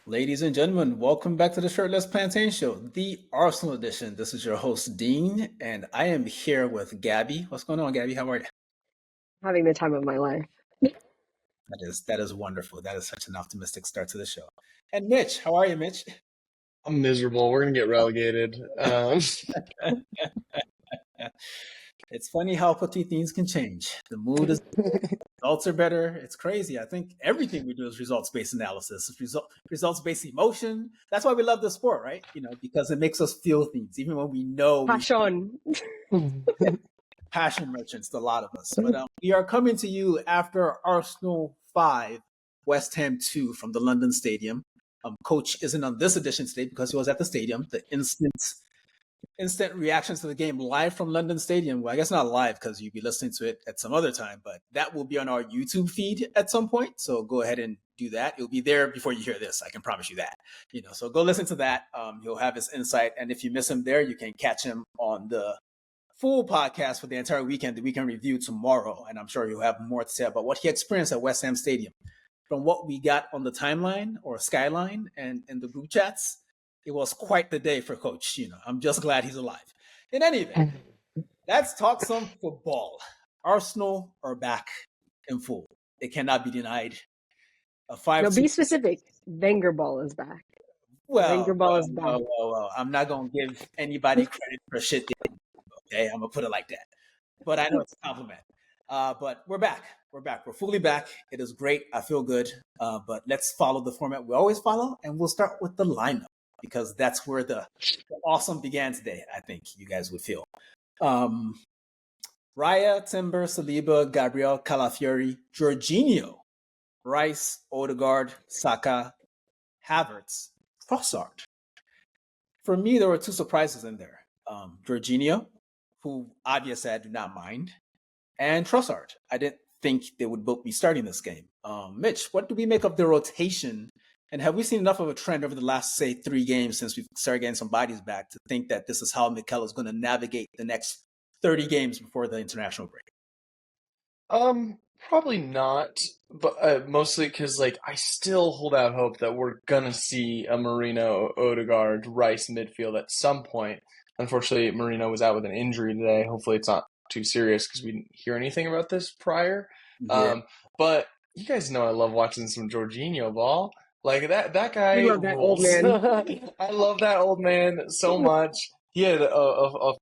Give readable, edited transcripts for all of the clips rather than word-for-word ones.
Ladies and gentlemen, welcome back to the Shirtless Plantain Show, the Arsenal edition. This is your host, Dean, and I am here with Gabby. What's going on, Gabby? How are you? Having the time of my life. That is wonderful. That is such an optimistic start to the show. And Mitch, how are you, Mitch? I'm miserable. We're gonna get relegated. It's funny how petite things can change. The mood is results are better. It's crazy. I think everything we do is results-based analysis. It's results-based emotion. That's why we love the sport, right? Because it makes us feel things, even when we know Passion. passion merchants, a lot of us. But we are coming to you after Arsenal 5, West Ham 2 from the London Stadium. Coach isn't on this edition today because he was at the stadium. The instant reactions to the game live from London Stadium. Well, I guess not live because you'll be listening to it at some other time, but that will be on our YouTube feed at some point. So go ahead and do that. It'll be there before you hear this. I can promise you that. So go listen to that. He'll have his insight. And if you miss him there, you can catch him on the full podcast for the entire weekend, the weekend review tomorrow. And I'm sure he'll have more to say about what he experienced at West Ham Stadium. From what we got on the timeline or skyline and in the group chats, it was quite the day for Coach. I'm just glad he's alive. In any event, let's talk some football. Arsenal are back in full. It cannot be denied. No, be specific. Wengerball is back. Wengerball is back. Well. I'm not going to give anybody credit for shit. Okay, I'm going to put it like that. But I know it's a compliment. But we're back. We're fully back. It is great. I feel good. But let's follow the format we always follow, and we'll start with the lineup because that's where the awesome began today, I think you guys would feel. Raya, Timber, Saliba, Gabriel, Calafiori, Jorginho, Rice, Odegaard, Saka, Havertz, Trossard. For me, there were two surprises in there. Jorginho, who obviously I do not mind, and Trossard. I didn't think they would both be starting this game. Mitch, what do we make of the rotation? And have we seen enough of a trend over the last, say, 3 games since we've started getting some bodies back to think that this is how Mikel is going to navigate the next 30 games before the international break? Probably not, but mostly because I still hold out hope that we're gonna see a Marino, Odegaard, Rice midfield at some point. Unfortunately, Marino was out with an injury today. Hopefully, it's not too serious because we didn't hear anything about this prior. Yeah. But you guys know I love watching some Jorginho ball. Like that guy. You love that old man. I love that old man so much. He had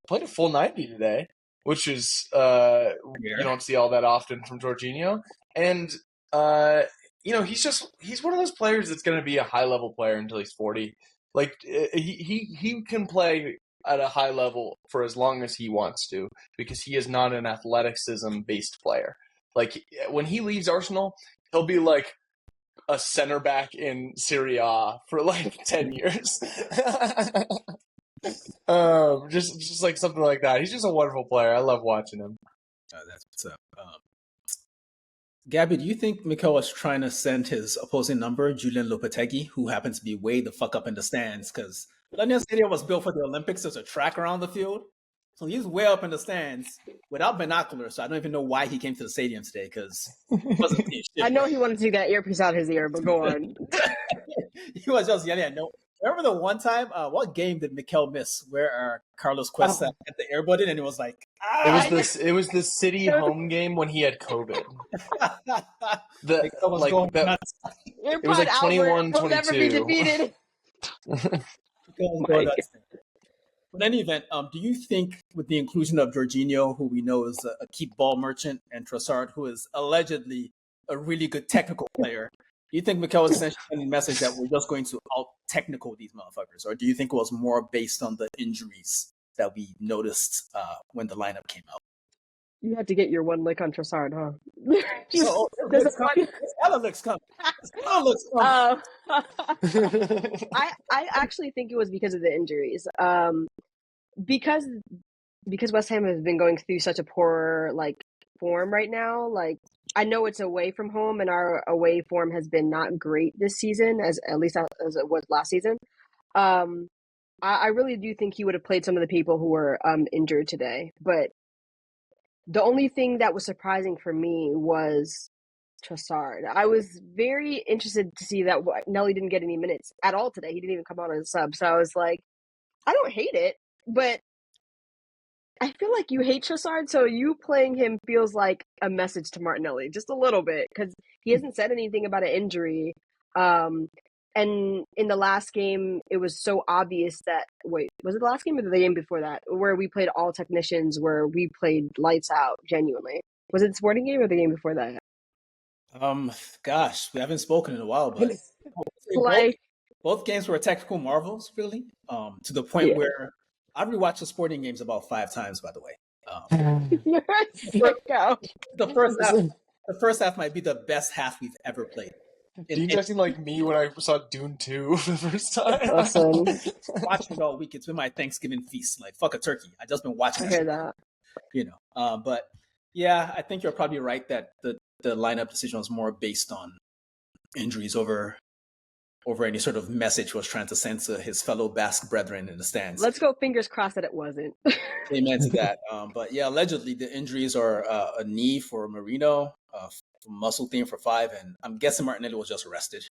played a full 90 today, which is you don't see all that often from Jorginho. And he's one of those players that's going to be a high level player until he's 40. Like he can play at a high level for as long as he wants to because he is not an athleticism based player. Like when he leaves Arsenal, he'll be like a center back in Serie A for 10 years. Just like something like that. He's just a wonderful player. I love watching him. That's what's up. Gabby, do you think Mikel was trying to send his opposing number, Julian Lopetegui, who happens to be way the fuck up in the stands? Because London Stadium was built for the Olympics. There's a track around the field. So he's way up in the stands without binoculars. So I don't even know why he came to the stadium today because he wasn't seeing shit. I know he wanted to get that earpiece out his ear, but go on. He was just yelling at no. Remember the one time, what game did Mikel miss where Carlos Cuesta at the air button and it was like, It was the City home game when he had COVID. It was like 21-22. He'll never be defeated. In any event, do you think with the inclusion of Jorginho, who we know is a keep ball merchant, and Trossard, who is allegedly a really good technical player, do you think Mikel was essentially sending a message that we're just going to out-technical these motherfuckers? Or do you think it was more based on the injuries that we noticed when the lineup came out? You had to get your one lick on Trossard, huh? I actually think it was because of the injuries. Because West Ham has been going through such a poor form right now. I know it's away from home, and our away form has been not great this season, at least as it was last season. I really do think he would have played some of the people who were injured today. But the only thing that was surprising for me was Trossard. I was very interested to see that Nelly didn't get any minutes at all today. He didn't even come on as a sub. So I was like, I don't hate it, but I feel like you hate Trossard, so you playing him feels like a message to Martinelli, just a little bit, because he hasn't said anything about an injury. And in the last game, it was so obvious that, wait, was it the last game or the game before that, where we played all technicians, where we played lights out, genuinely? Was it the Sporting game or the game before that? Gosh, we haven't spoken in a while, but Like, both games were technical marvels, really, to the point Yeah. where I've rewatched the Sporting games about 5 times, by the way. you're a sicko. The first half might be the best half we've ever played. Dean's acting like me when I saw Dune 2 for the first time. Listen, Watching it all week. It's been my Thanksgiving feast. Like, fuck a turkey. I just been watching I that hear shit, that. you know. But yeah, I think you're probably right that the lineup decision was more based on injuries over any sort of message was trying to send to his fellow Basque brethren in the stands. Let's go fingers crossed that it wasn't. Amen to that. But yeah, allegedly the injuries are a knee for Marino, muscle thing for 5, and I'm guessing Martinelli was just arrested.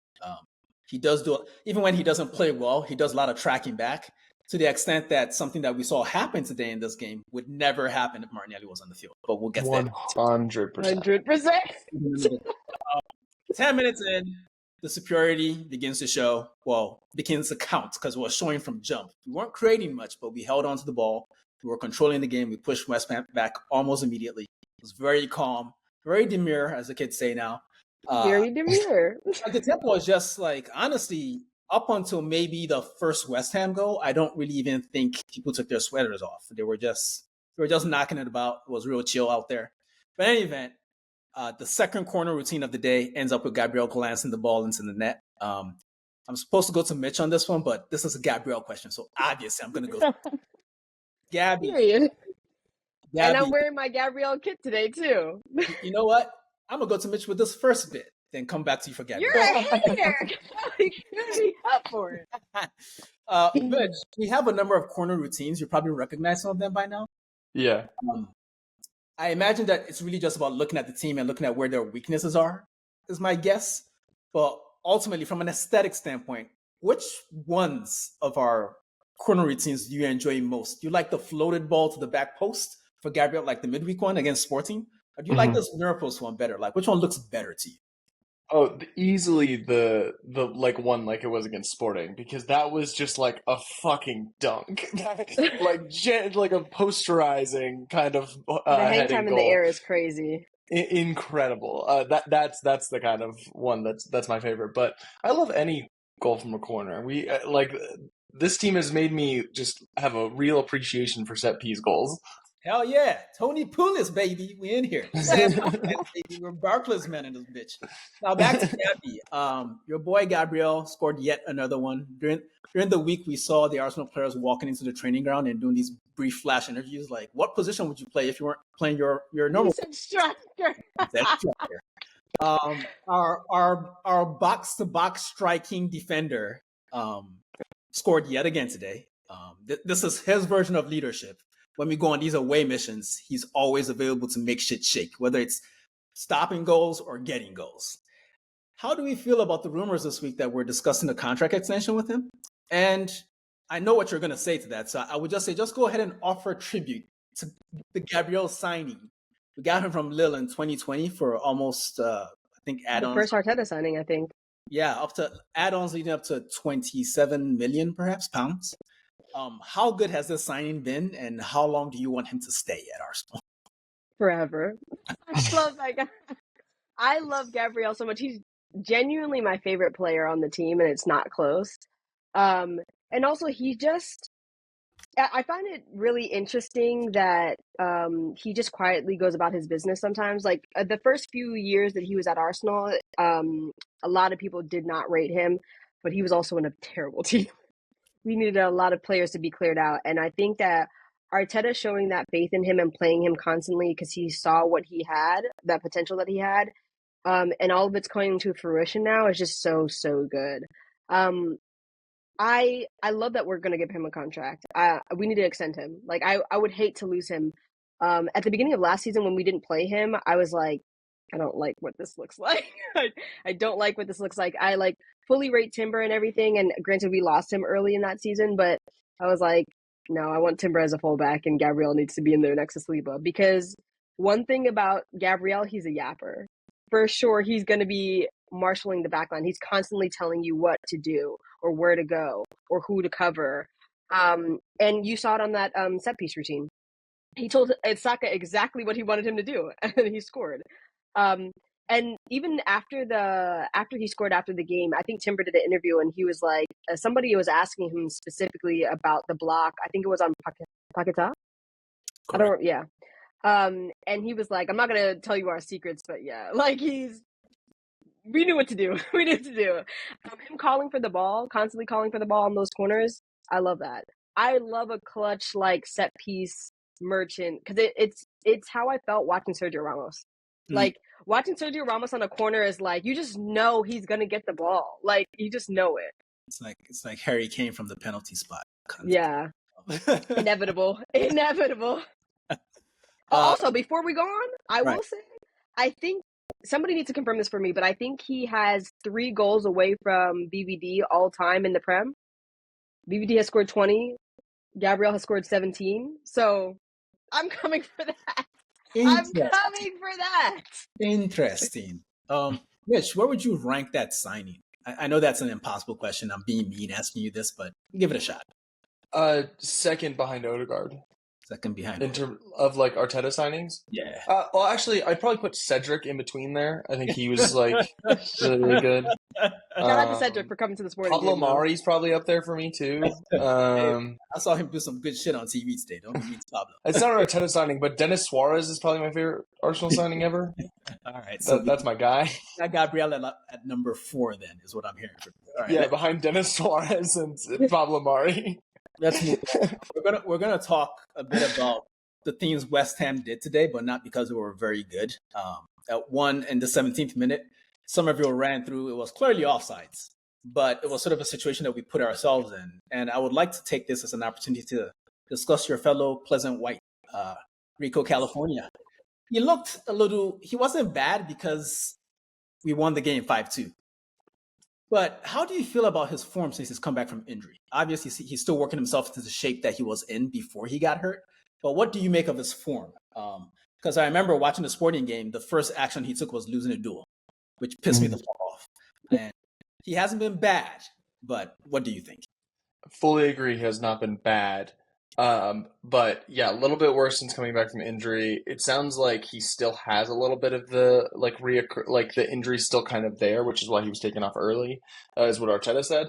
He does even when he doesn't play well, he does a lot of tracking back to the extent that something that we saw happen today in this game would never happen if Martinelli was on the field. But we'll get there. 100%. 100%. 10 minutes in, the superiority begins to show, begins to count because it was showing from jump. We weren't creating much, but we held on to the ball. We were controlling the game. We pushed West Ham back almost immediately. It was very calm, very demure, as the kids say now. Very demure. The tempo was just like, honestly, up until maybe the first West Ham goal, I don't really even think people took their sweaters off. They were just knocking it about. It was real chill out there. But in any event, the second corner routine of the day ends up with Gabriel glancing the ball into the net. I'm supposed to go to Mitch on this one, but this is a Gabriel question, so obviously I'm going to go to Gabby. Period. And I'm wearing my Gabrielle kit today, too. You know what? I'm going to go to Mitch with this first bit, then come back to you for Gabriel. You're a hater. Be up for it. Mitch, we have a number of corner routines. You probably recognize some of them by now. Yeah. I imagine that it's really just about looking at the team and looking at where their weaknesses are, is my guess. But ultimately, from an aesthetic standpoint, which ones of our corner routines do you enjoy most? Do you like the floated ball to the back post for Gabriel, like the midweek one against Sporting? Or do you like this mirror post one better? Like, which one looks better to you? Oh, easily the like one like it was against Sporting, because that was just like a fucking dunk, like a posterizing kind of the hang time in the air is crazy. Incredible. That's the kind of one that's my favorite. But I love any goal from a corner. We this team has made me just have a real appreciation for set piece goals. Hell yeah. Tony Pulis, baby. We in here. Baby. We're Barclays men in this bitch. Now back to Gabby. Your boy Gabriel scored yet another one. During the week, we saw the Arsenal players walking into the training ground and doing these brief flash interviews. Like, what position would you play if you weren't playing your normal? He said striker. Our box-to-box striking defender scored yet again today. This is his version of leadership. When we go on these away missions, he's always available to make shit shake, whether it's stopping goals or getting goals. How do we feel about the rumors this week that we're discussing a contract extension with him? And I know what you're going to say to that, so I would just say, just go ahead and offer tribute to the Gabriel signing. We got him from Lille in 2020 for almost, I think, add-ons. The first Arteta signing, I think. Yeah, up to add-ons leading up to 27 million, perhaps, pounds. How good has this signing been, and how long do you want him to stay at Arsenal? Forever. I love that guy. I love Gabriel so much. He's genuinely my favorite player on the team, and it's not close. And also, I find it really interesting that he just quietly goes about his business sometimes. Like, the first few years that he was at Arsenal, a lot of people did not rate him, but he was also in a terrible team. We needed a lot of players to be cleared out. And I think that Arteta showing that faith in him and playing him constantly because he saw what he had, that potential that he had, and all of it's coming to fruition now is just so, so good. I love that we're going to give him a contract. We need to extend him. Like, I would hate to lose him. At the beginning of last season when we didn't play him, I was like, I don't like what this looks like. I don't like what this looks like. I like fully rate Timber and everything, and granted we lost him early in that season, but I was like, no, I want Timber as a fullback, and Gabriel needs to be in there next to Saliba, because one thing about Gabriel, he's a yapper. For sure, he's going to be marshaling the backline. He's constantly telling you what to do or where to go or who to cover. And you saw it on that set piece routine. He told Saka exactly what he wanted him to do, and he scored. And even after he scored after the game, I think Timber did an interview, and he was like, somebody was asking him specifically about the block. I think it was on Paquetá. I don't. Yeah. And he was like, I'm not gonna tell you our secrets, but yeah, like we knew what to do. We knew what to do. Him calling for the ball, constantly calling for the ball on those corners. I love that. I love a clutch like set piece merchant, because it's how I felt watching Sergio Ramos. Like watching Sergio Ramos on a corner is like, you just know he's gonna get the ball. Like you just know it. It's like Harry Kane from the penalty spot. Yeah. Inevitable. Also, before we go on, I will say, I think somebody needs to confirm this for me, but I think he has 3 goals away from BVD all time in the Prem. BVD has scored 20. Gabriel has scored 17. So I'm coming for that. I'm coming for that. Interesting. Mitch, where would you rank that signing? I know that's an impossible question. I'm being mean asking you this, but give it a shot. Second behind Odegaard. Second behind. In terms of like Arteta signings? Yeah. Well, actually, I'd probably put Cedric in between there. I think he was like really, really good. Shout out to Cedric for coming to the sporting Pablo game. Mari's probably up there for me too. I saw him do some good shit on TV today. Don't mean Pablo. It's not an Arteta signing, but Dennis Suarez is probably my favorite Arsenal signing ever. All right, so that's my guy. Got Gabriel at number 4. Then is what I'm hearing. All right, yeah, behind Dennis Suarez and Pablo Mari. Let's move on. We're gonna talk a bit about the things West Ham did today, but not because they were very good. At one in the 17th minute, Somerville ran through. It was clearly offsides, but it was sort of a situation that we put ourselves in. And I would like to take this as an opportunity to discuss your fellow Pleasant White, Rico California. He looked he wasn't bad because we won the game 5-2. But how do you feel about his form since he's come back from injury? Obviously, he's still working himself into the shape that he was in before he got hurt. But what do you make of his form? Because I remember watching the Sporting game, the first action he took was losing a duel, which pissed me the fuck off. And he hasn't been bad, but what do you think? Fully agree, he has not been bad. But yeah, a little bit worse since coming back from injury. It sounds like he still has a little bit of the the injury's still kind of there, which is why he was taken off early, is what Arteta said.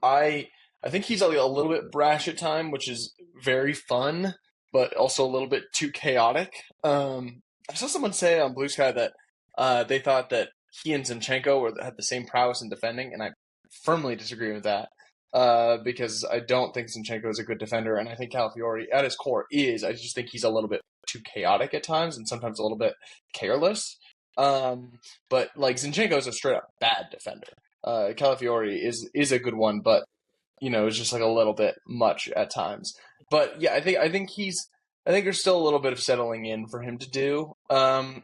I think he's a little bit brash at time, which is very fun, but also a little bit too chaotic. I saw someone say on Blue Sky that they thought that he and Zinchenko had the same prowess in defending, and I firmly disagree with that. Because I don't think Zinchenko is a good defender, and I think Calafiori, at his core, is. I just think he's a little bit too chaotic at times, and sometimes a little bit careless. But like Zinchenko is a straight up bad defender. Calafiori is a good one, but it's just like a little bit much at times. But yeah, I think there's still a little bit of settling in for him to do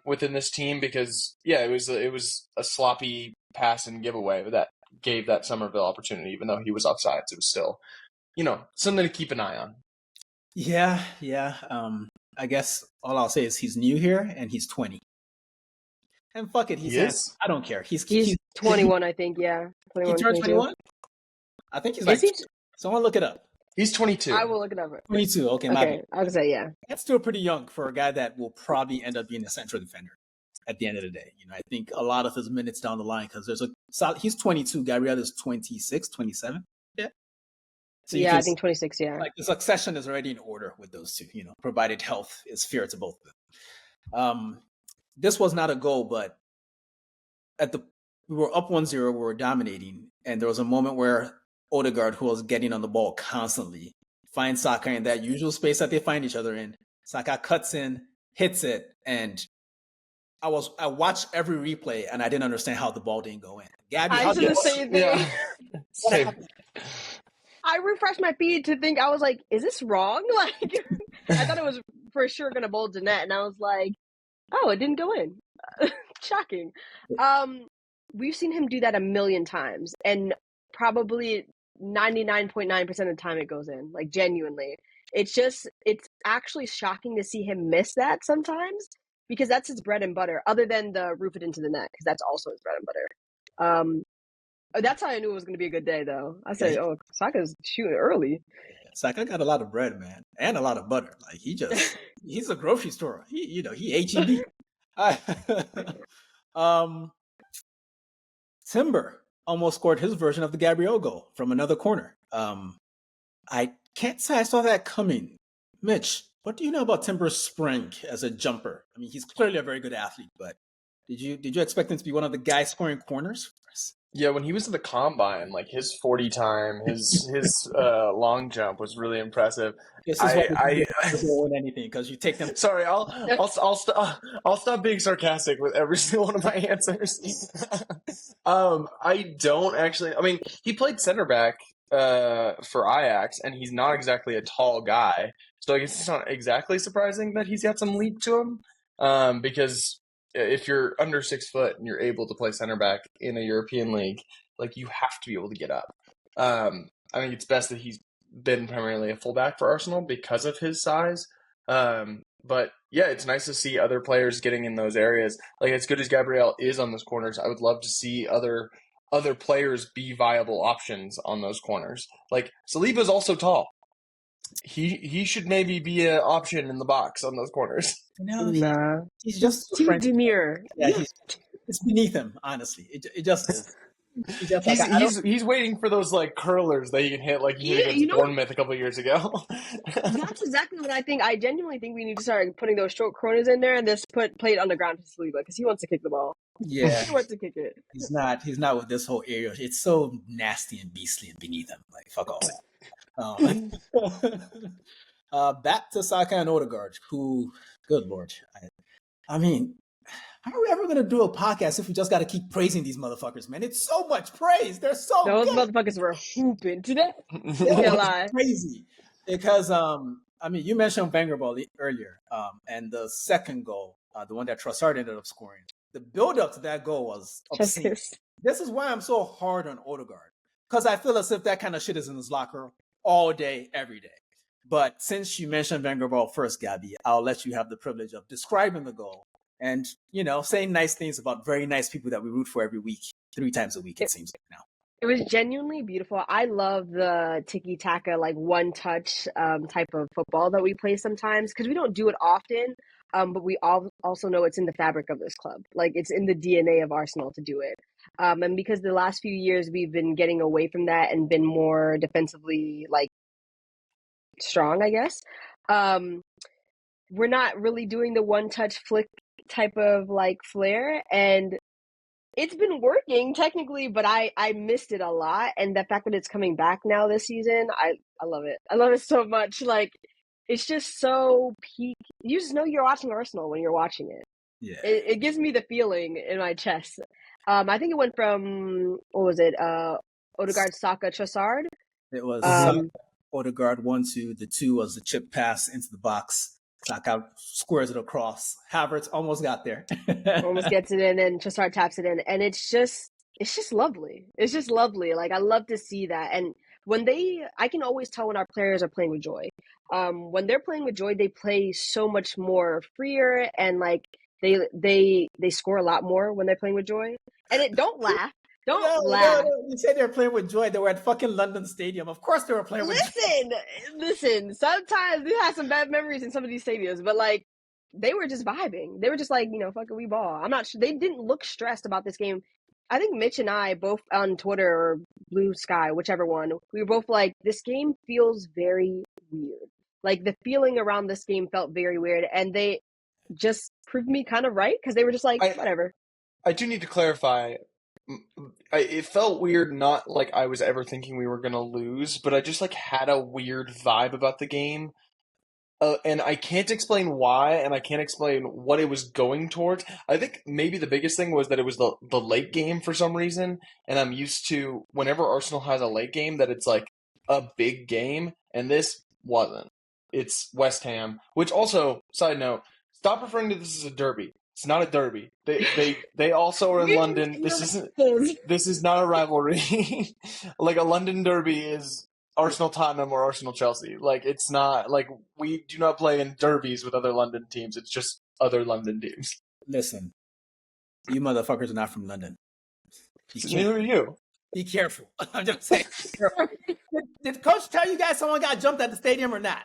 within this team, because yeah, it was a sloppy pass and giveaway that gave that Somerville opportunity, even though he was offsides. It was still, something to keep an eye on. Yeah. I guess all I'll say is he's new here and he's 20. And fuck it, I don't care. He's 21, I think. Yeah, 21, he turned 21. I think he's like. Someone look it up. He's 22. I will look it up. 22. Okay, I would say yeah. That's still pretty young for a guy that will probably end up being a central defender at the end of the day. I think a lot of his minutes down the line, because he's 22, Gabriel is 26, 27. Yeah. So I think 26, yeah. Like the succession is already in order with those two, provided health is fair to both of them. This was not a goal, but we were up 1-0, we were dominating, and there was a moment where Odegaard, who was getting on the ball constantly, finds Saka in that usual space that they find each other in. Saka cuts in, hits it, and I watched every replay and I didn't understand how the ball didn't go in. Gabby, I did the same thing. Yeah. Same. I refreshed my feed to think, I was like, is this wrong? Like, I thought it was for sure going to bowl the net, and I was like, Oh, it didn't go in. Shocking. We've seen him do that a million times, and probably 99.9% of the time it goes in. Like, genuinely. It's actually shocking to see him miss that sometimes, because that's his bread and butter, other than the roof it into the net, because that's also his bread and butter. That's how I knew it was going to be a good day, though. I said, "Oh, Saka's shooting early." Saka got a lot of bread, man, and a lot of butter. Like he's a grocery store. He HEB. Timber almost scored his version of the Gabriel goal from another corner. I can't say I saw that coming. Mitch, what do you know about Timber's spring as a jumper? I mean, he's clearly a very good athlete, but did you expect him to be one of the guys scoring corners for us? Yeah, when he was at the combine, like his 40 time, his long jump was really impressive. This is why you don't win anything, because you take them. Sorry, I'll stop being sarcastic with every single one of my answers. I don't actually. I mean, he played center back for Ajax, and he's not exactly a tall guy, so I guess it's not exactly surprising that he's got some leap to him. Because if you're under 6 foot and you're able to play center back in a European league, like, you have to be able to get up. I think it's best that he's been primarily a fullback for Arsenal because of his size. But yeah, it's nice to see other players getting in those areas. Like, as good as Gabriel is on those corners, I would love to see other players be viable options on those corners. Like, Saliba's also tall. He should maybe be an option in the box on those corners. Nah, he's just too demure. Yeah, it's beneath him. Honestly, it just is. He's waiting for those like curlers that he can hit, like he hit against Bournemouth a couple of years ago. That's exactly what I think. I genuinely think we need to start putting those short corners in there and just play it on the ground to Saliba, because he wants to kick the ball. Yeah, he wants to kick it. He's not with this whole area. It's so nasty and beastly and beneath him. Like, fuck all that. Back to Saka and Odegaard, who, good lord, I mean, how are we ever going to do a podcast if we just got to keep praising these motherfuckers, man? It's so much praise. They're so Those good. motherfuckers were hooping today. It's crazy. Because, I mean, you mentioned Wengerball earlier, and the second goal, the one that Trossard ended up scoring, the build-up to that goal was obscene. This is why I'm so hard on Odegaard, because I feel as if that kind of shit is in his locker all day, every day. But since you mentioned Wengerball first, Gabby, I'll let you have the privilege of describing the goal and, saying nice things about very nice people that we root for every week, 3 times a week, it seems like now. It was genuinely beautiful. I love the tiki-taka, like one-touch type of football that we play sometimes, because we don't do it often, but we also know it's in the fabric of this club. Like, it's in the DNA of Arsenal to do it. And because the last few years we've been getting away from that and been more defensively, like, strong, I guess, we're not really doing the one-touch flick type of, like, flair, and it's been working technically, but I missed it a lot. And the fact that it's coming back now this season, I love it. I love it so much. Like, it's just so peak. You just know you're watching Arsenal when you're watching it. Yeah. It gives me the feeling in my chest. I think it went from, what was it? Odegaard, Saka, Trossard. It was Odegaard 1-2. The 2 was the chip pass into the box. Saka squares it across. Havertz almost got there. Almost gets it in, and Trossard taps it in. And it's just lovely. It's just lovely. Like, I love to see that. And I can always tell when our players are playing with joy. When they're playing with joy, they play so much more freer, and like they score a lot more when they're playing with joy. And don't laugh. Don't laugh. No. You said they're playing with joy. They were at fucking London Stadium. Of course they were playing with joy. Listen. Sometimes we have some bad memories in some of these stadiums, but like, they were just vibing. They were just like, fucking we ball. I'm not sure. They didn't look stressed about this game. I think Mitch and I both on Twitter or Blue Sky, whichever one, we were both like, this game feels very weird. Like, the feeling around this game felt very weird, and they just proved me kind of right, because they were just like, whatever. I do need to clarify. It felt weird, not like I was ever thinking we were going to lose, but I just like had a weird vibe about the game. And I can't explain why, and I can't explain what it was going towards. I think maybe the biggest thing was that it was the late game for some reason, and I'm used to whenever Arsenal has a late game that it's like a big game, and this wasn't. It's West Ham, which also, side note, Stop referring to this as a derby. It's not a derby. They also are in London. This is not a rivalry. Like a London derby is Arsenal Tottenham or Arsenal Chelsea. Like it's not like we do not play in derbies with other London teams. It's just other London teams. Listen, you motherfuckers are not from London. Neither are you. Be careful. I'm just saying. Did Coach tell you guys someone got jumped at the stadium or not?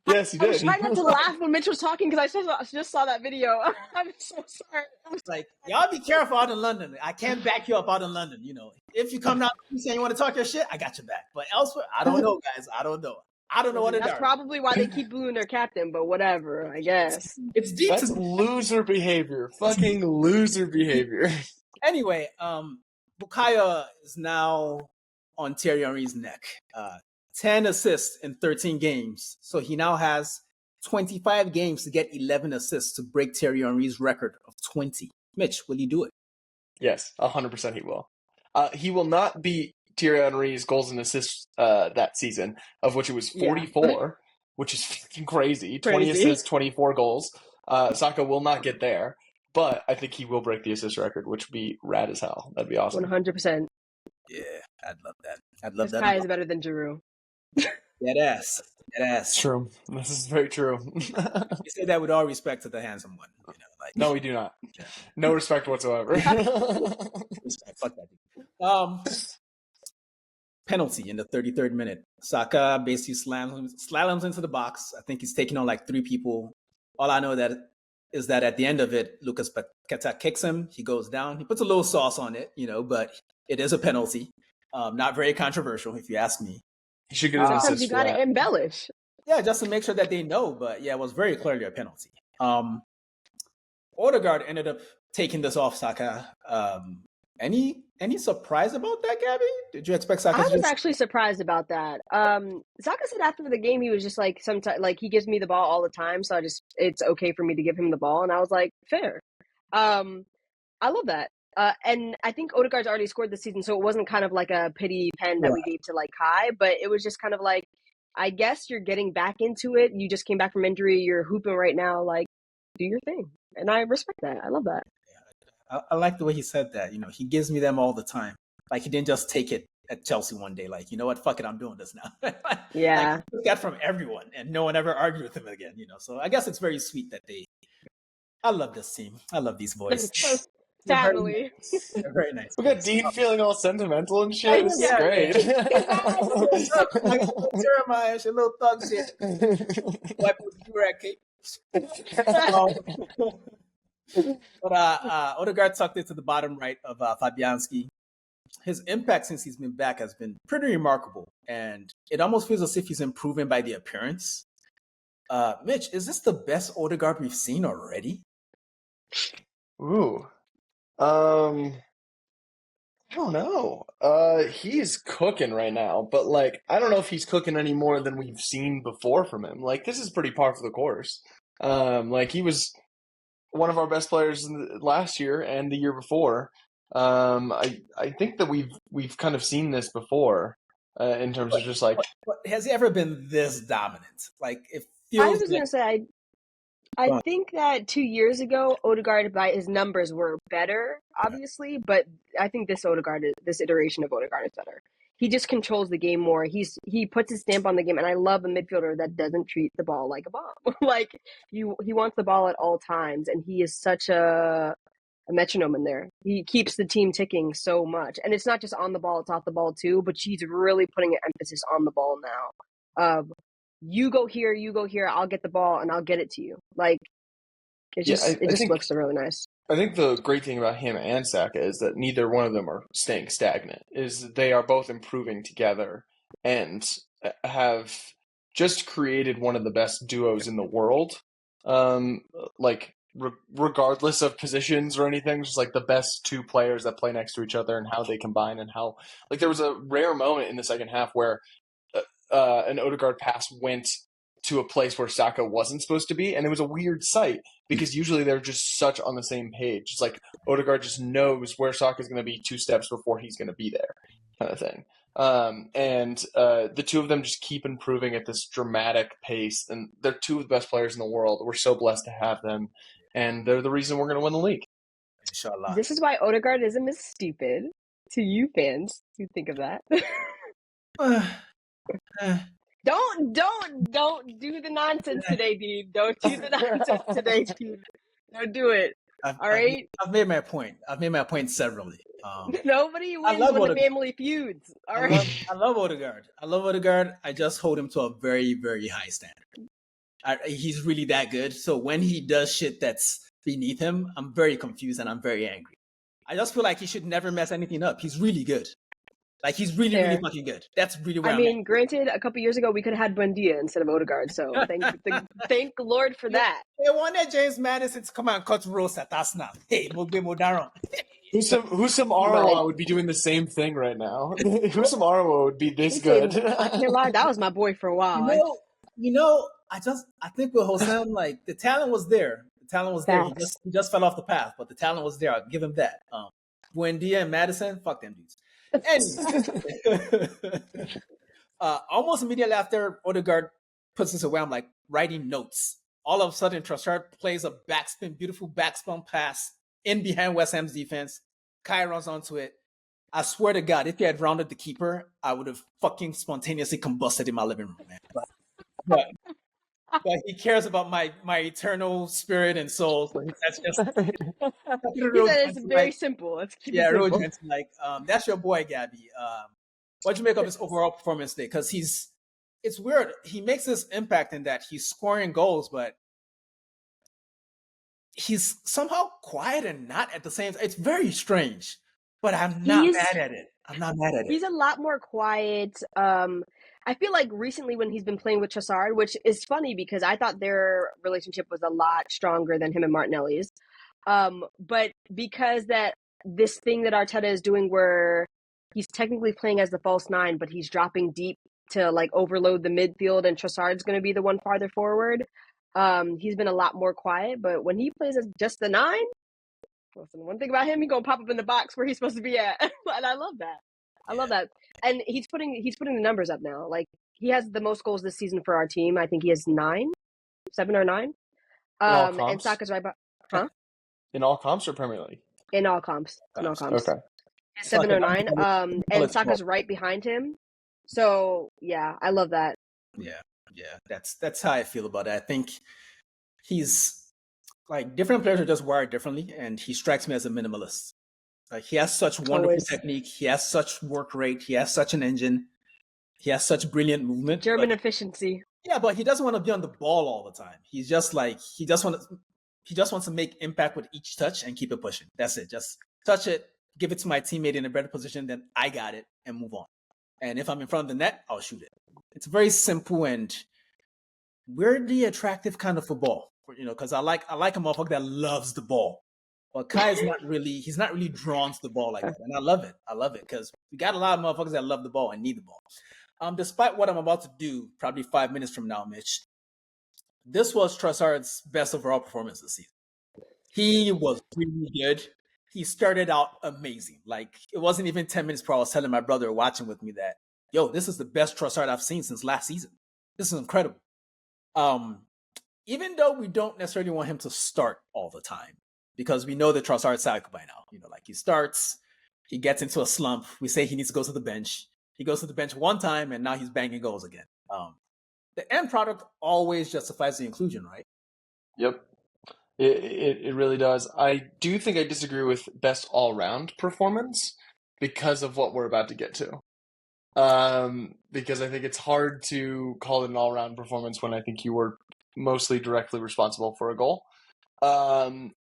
Yes, he I was did. trying not to laugh when Mitch was talking because I just saw that video. I'm so sorry. Like, y'all be careful out in London. I can't back you up out in London. You know, if you come down and saying you want to talk your shit, I got your back. But elsewhere, I don't know, guys. I don't know. I don't know what it is. That's probably why they keep booing their captain, but whatever, I guess. It's deep. That's loser behavior. Fucking loser behavior. Anyway, Bukayo is now on Thierry Henry's neck. 10 assists in 13 games. So he now has 25 games to get 11 assists to break Thierry Henry's record of 20. Mitch, will you do it? Yes, 100% he will. He will not beat Thierry Henry's goals and assists that season, of which it was 44, which is fucking crazy. 20 assists, 24 goals. Saka will not get there, but I think he will break the assist record, which would be rad as hell. That'd be awesome. 100%. Yeah, I'd love that. I'd love that. This guy is better than Giroud. That ass. It's true. This is very true. We say that with all respect to the handsome one. You know, like, no, we do not. No respect whatsoever. Respect. Fuck that. Penalty in the 33rd minute. Saka basically slaloms into the box. I think he's taking on like 3 people. All I know is that at the end of it, Lucas Paqueta kicks him. He goes down. He puts a little sauce on it, you know, but it is a penalty. Not very controversial, if you ask me. He should get an assist. Sometimes you got to embellish. Yeah, just to make sure that they know. But yeah, it was very clearly a penalty. Odegaard ended up taking this off Saka. Any surprise about that, Gabby? Did you expect Saka? I was actually surprised about that. Saka said after the game he was just like, sometimes like he gives me the ball all the time, so it's okay for me to give him the ball, and I was like, fair. I love that. And I think Odegaard's already scored this season, so it wasn't kind of like a pity pen that we gave to like Kai, but it was just kind of like, I guess you're getting back into it. You just came back from injury. You're hooping right now. Like, do your thing. And I respect that. I love that. I like the way he said that. You know, he gives me them all the time. Like, he didn't just take it at Chelsea one day. Like, you know what? Fuck it. I'm doing this now. Yeah. Like, he took that from everyone, and no one ever argued with him again, you know. So I guess it's very sweet that I love this team. I love these boys. Family. They're very nice. We got Dean feeling all sentimental and shit. This is great. Jeremiah, your little thug shit. Wipe with you at Cape. But Odegaard tucked it to the bottom right of Fabianski. His impact since he's been back has been pretty remarkable, and it almost feels as if he's improving by the appearance. Mitch, is this the best Odegaard we've seen already? Ooh. I don't know. He's cooking right now, but like I don't know if he's cooking any more than we've seen before from him. Like this is pretty par for the course. Like he was one of our best players last year and the year before. I think that we've kind of seen this before in terms of just like. But has he ever been this dominant? Like it feels. I was gonna say I think that 2 years ago, Odegaard by his numbers were better, obviously, but I think this iteration of Odegaard is better. He just controls the game more. He puts his stamp on the game, and I love a midfielder that doesn't treat the ball like a bomb. Like he wants the ball at all times, and he is such a metronome in there. He keeps the team ticking so much, and it's not just on the ball; it's off the ball too. But she's really putting an emphasis on the ball now. You go here, I'll get the ball and I'll get it to you. Like it just looks really nice. I think the great thing about him and Saka is that neither one of them are staying stagnant. Is they are both improving together and have just created one of the best duos in the world. Like regardless of positions or anything, just like the best two players that play next to each other and how they combine and how like there was a rare moment in the second half where an Odegaard pass went to a place where Saka wasn't supposed to be, and it was a weird sight because usually they're just such on the same page. It's like Odegaard just knows where Saka's going to be 2 steps before he's going to be there. kind of thing. And the two of them just keep improving at this dramatic pace, and they're two of the best players in the world. We're so blessed to have them, and they're the reason we're going to win the league. Inshallah. This is why Odegaardism is stupid to you fans who think of that. Don't do the nonsense today, dude. Don't do the nonsense today, dude. Don't do it. All right. I've made my point. I've made my point severally. Nobody wins when the family feuds. All right. I love Odegaard. I just hold him to a very, very high standard. He's really that good. So when he does shit that's beneath him, I'm very confused and I'm very angry. I just feel like he should never mess anything up. He's really good. Like, he's really, really fucking good. That's really where I'm at. Granted, a couple years ago, we could have had Buendia instead of Odegaard, so thank the Lord for that. They wanted James Madison to come and cut roast at Arsenal. Hey, Mogbe Modaron. Husam Arawa would be doing the same thing right now. Husam Arawa would be this good. I can't lie, that was my boy for a while. I think with Hosam, like, the talent was there. He just fell off the path, but the talent was there. I'll give him that. Buendia and Madison, fuck them dudes. Anyway, almost immediately after Odegaard puts this away, I'm like writing notes. All of a sudden, Trossard plays a beautiful backspin pass in behind West Ham's defense. Kai runs onto it. I swear to God, if he had rounded the keeper, I would have fucking spontaneously combusted in my living room, man. But he cares about my eternal spirit and soul. So that's just it's very simple. Real gentle. Like, that's your boy Gabby. What'd you make of his overall performance today? Because it's weird. He makes this impact in that he's scoring goals, but he's somehow quiet and not at the same time. It's very strange, but I'm not mad at it. He's a lot more quiet. I feel like recently when he's been playing with Trossard, which is funny because I thought their relationship was a lot stronger than him and Martinelli's. But because this thing that Arteta is doing where he's technically playing as the false nine, but he's dropping deep to like overload the midfield and Trossard's going to be the one farther forward. He's been a lot more quiet, but when he plays as just the nine, listen, one thing about him, he's going to pop up in the box where he's supposed to be at. And I love that. I love that. And he's putting the numbers up now. Like, he has the most goals this season for our team. I think he has 7 or 9. And Saka's right by, in all comps or Premier League? In all comps. Okay. 7 or 9. And Saka's right behind him. So yeah, I love that. Yeah. That's how I feel about it. I think he's like, different players are just wired differently, and he strikes me as a minimalist. Like, he has such wonderful technique. He has such work rate. He has such an engine. He has such brilliant movement. German efficiency. Yeah, but he doesn't want to be on the ball all the time. He's just like, he just wants to make impact with each touch and keep it pushing. That's it. Just touch it, give it to my teammate in a better position, then I got it, and move on. And if I'm in front of the net, I'll shoot it. It's very simple and weirdly attractive kind of football. Because I like a motherfucker that loves the ball. But Kai is he's not really drawn to the ball like that. And I love it because we got a lot of motherfuckers that love the ball and need the ball. Despite what I'm about to do, probably 5 minutes from now, Mitch, this was Trossard's best overall performance this season. He was really good. He started out amazing. Like, it wasn't even 10 minutes before I was telling my brother watching with me that, yo, this is the best Trossard I've seen since last season. This is incredible. Even though we don't necessarily want him to start all the time, because we know the Trossard cycle by now. Like, he starts, he gets into a slump. We say he needs to go to the bench. He goes to the bench one time, and now he's banging goals again. The end product always justifies the inclusion, right? Yep. It really does. I do think I disagree with best all-round performance because of what we're about to get to. Because I think it's hard to call it an all-round performance when I think you were mostly directly responsible for a goal. But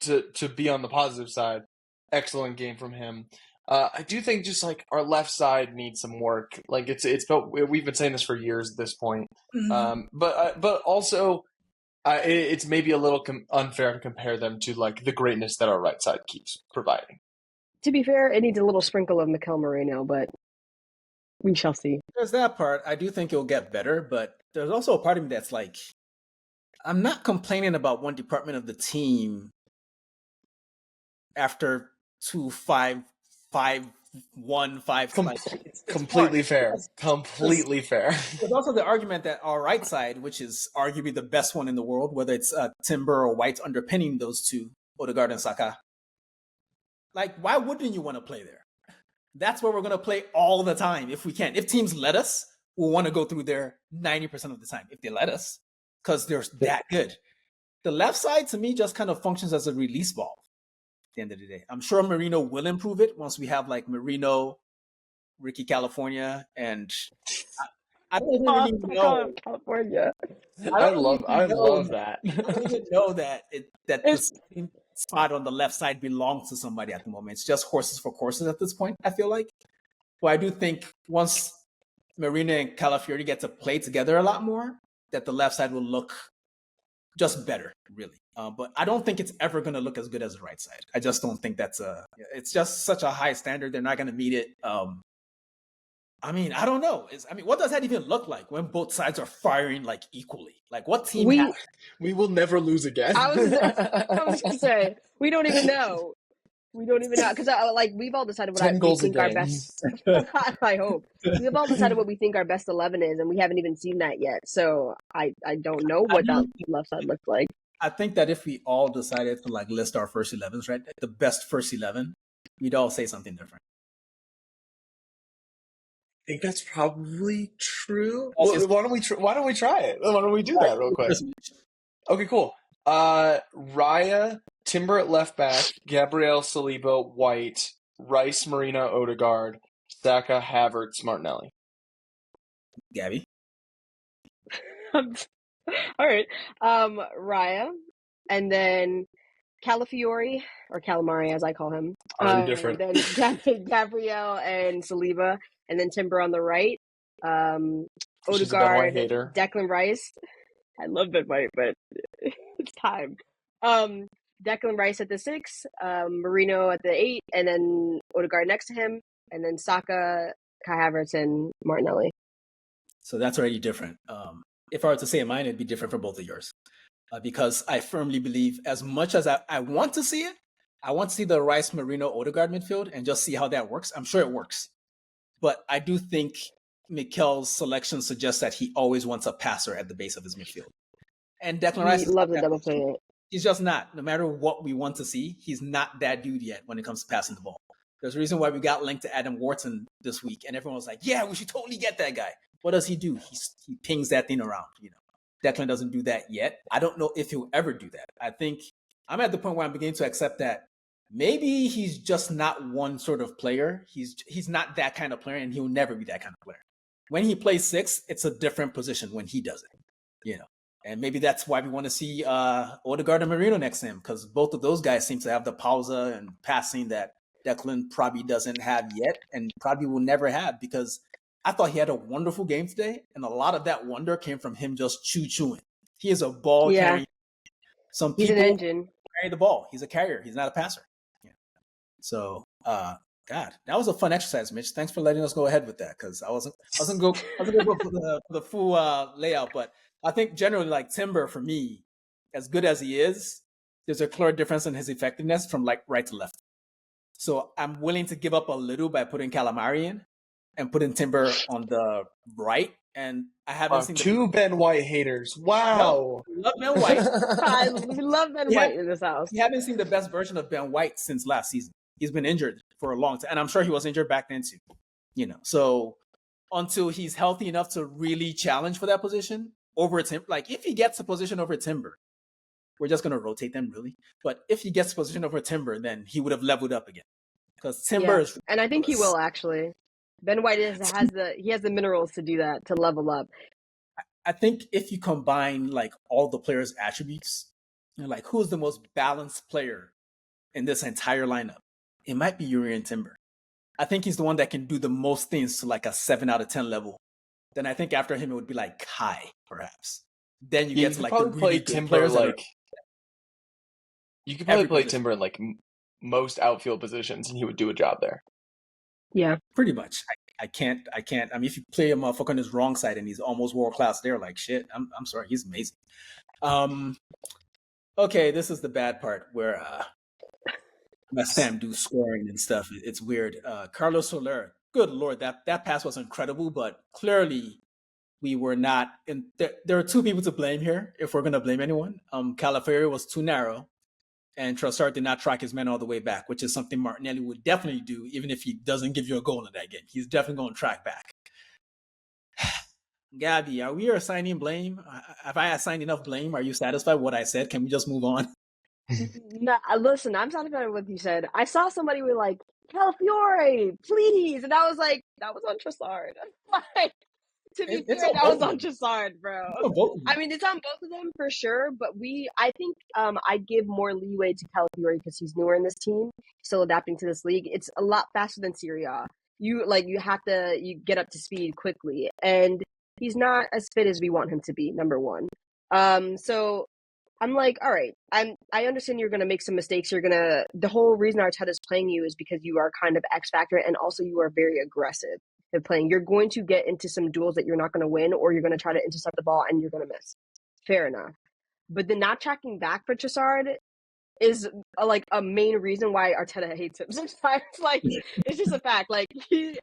to be on the positive side, excellent game from him. I do think just like our left side needs some work. Like, we've been saying this for years at this point. Mm-hmm. But also it's maybe a little unfair to compare them to like the greatness that our right side keeps providing. To be fair, it needs a little sprinkle of Mikel Moreno, but we shall see. There's that part. I do think it'll get better, but there's also a part of me that's like, I'm not complaining about one department of the team after 2 5 5'1", 5'2". It's Completely hard. fair. Completely fair. There's also the argument that our right side, which is arguably the best one in the world, whether it's Timber or White underpinning those two, Odegaard and Saka. Like, why wouldn't you want to play there? That's where we're going to play all the time if we can. If teams let us, we'll want to go through there 90% of the time, if they let us, because they're that good. The left side, to me, just kind of functions as a release ball at the end of the day. I'm sure Marino will improve it once we have, like, Marino, Ricky California, and I don't even really know. California. I love that. I don't even know that the same spot on the left side belongs to somebody at the moment. It's just horses for courses at this point, I feel like. But I do think once Marina and Calafiori get to play together a lot more, that the left side will look just better, really. But I don't think it's ever going to look as good as the right side. I just don't think it's just such a high standard. They're not going to meet it. I mean, I don't know. What does that even look like when both sides are firing like equally? Like, what team? We will never lose again. I was going to say, we don't even know. We don't even know, because we've all decided what we think our best. I hope we've all decided what we think our best 11 is, and we haven't even seen that yet. So I don't know what that left side looks like. I think that if we all decided to like list our first 11s, right, the best first 11, we'd all say something different. I think that's probably true. Well, why don't we try it? Why don't we do that real quick? Okay, cool. Raya, Timber at left back, Gabriel, Saliba, White, Rice, Marino, Odegaard, Saka, Havertz, Martinelli. Gabby? All right. Raya, and then Calafiori, or Calamari as I call him. Different. Then Gabriel and Saliba, and then Timber on the right. Odegaard, Declan Rice. I love Ben White, but it's time. Declan Rice at the 6, Marino at the 8, and then Odegaard next to him, and then Saka, Kai Havertz, and Martinelli. So that's already different. If I were to say mine, it'd be different for both of yours. Because I firmly believe, as much as I want to see it, I want to see the Rice, Marino, Odegaard midfield and just see how that works. I'm sure it works. But I do think Mikel's selection suggests that he always wants a passer at the base of his midfield. And Declan Rice loves the double play. He's just not. No matter what we want to see, he's not that dude yet when it comes to passing the ball. There's a reason why we got linked to Adam Wharton this week, and everyone was like, yeah, we should totally get that guy. What does he do? He pings that thing around, Declan doesn't do that yet. I don't know if he'll ever do that. I think I'm at the point where I'm beginning to accept that maybe he's just not one sort of player. He's not that kind of player, and he'll never be that kind of player. When he plays 6, it's a different position when he does it, And maybe that's why we want to see Odegaard and Marino next to him, because both of those guys seem to have the pausa and passing that Declan probably doesn't have yet and probably will never have, because I thought he had a wonderful game today, and a lot of that wonder came from him just chewing. He is a ball carrying. Some people He's an engine. Carry the ball. He's a carrier. He's not a passer. So, God, that was a fun exercise, Mitch. Thanks for letting us go ahead with that, because I wasn't going to go for the full layout, but I think generally, like Timber, for me, as good as he is, there's a clear difference in his effectiveness from like right to left. So I'm willing to give up a little by putting Calamari in and putting Timber on the right. And I haven't seen two Ben White haters. Wow. No, love Ben White. We love Ben White in this house. We haven't seen the best version of Ben White since last season. He's been injured for a long time, and I'm sure he was injured back then too. So until he's healthy enough to really challenge for that position over Timber, like if he gets a position over Timber, we're just going to rotate them, really. But if he gets a position over Timber, then he would have leveled up again, because Timber is. And I think he will actually. Ben White has the minerals to do that, to level up. I think if you combine like all the players' attributes, like who's the most balanced player in this entire lineup, it might be Urian Timber. I think he's the one that can do the most things to like a 7 out of 10 level. Then I think after him it would be like Kai, perhaps. Then you get to like the really good players. You could probably play Timber in like most outfield positions, and he would do a job there. Yeah, pretty much. I can't. I mean, if you play a motherfucker on his wrong side and he's almost world class, they're like shit. I'm sorry, he's amazing. Okay, this is the bad part where West Ham do scoring and stuff. It's weird. Carlos Soler, good lord, that pass was incredible, but clearly we were not. There are two people to blame here, if we're going to blame anyone. Calafiori was too narrow, and Trossard did not track his man all the way back, which is something Martinelli would definitely do, even if he doesn't give you a goal in that game. He's definitely going to track back. Gabby, are we assigning blame? Have I assigned enough blame? Are you satisfied with what I said? Can we just move on? No, listen, I'm satisfied with what you said. I saw somebody with like, Calafiore, please. And I was like, that was on Trossard. Like, to be fair, that was on Trossard, bro. I mean, it's on both of them for sure, but I think I give more leeway to Calafiore because he's newer in this team, still adapting to this league. It's a lot faster than Serie A. You have to get up to speed quickly, and he's not as fit as we want him to be, number one. So I'm like, all right, I understand you're going to make some mistakes. The whole reason Arteta's playing you is because you are kind of X factor, and also you are very aggressive in playing. You're going to get into some duels that you're not going to win, or you're going to try to intercept the ball and you're going to miss. Fair enough. But the not tracking back for Trossard is like a main reason why Arteta hates him sometimes. Like, it's just a fact. Like, because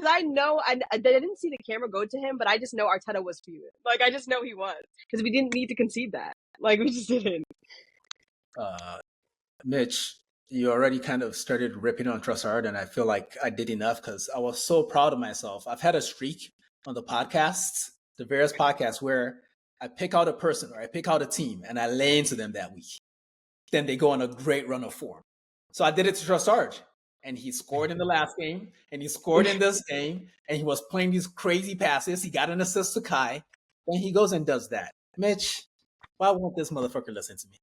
I know, I didn't see the camera go to him, but I just know Arteta was fuming. Like, I just know he was. Because we didn't need to concede that. Like, we just didn't. Mitch, you already kind of started ripping on Trossard, and I feel like I did enough because I was so proud of myself. I've had a streak on the podcasts, the various podcasts, where I pick out a person or I pick out a team and I lay into them that week. Then they go on a great run of form. So I did it to Trossard, and he scored in the last game, and he scored in this game, and he was playing these crazy passes. He got an assist to Kai, and he goes and does that. Mitch, why won't this motherfucker listen to me?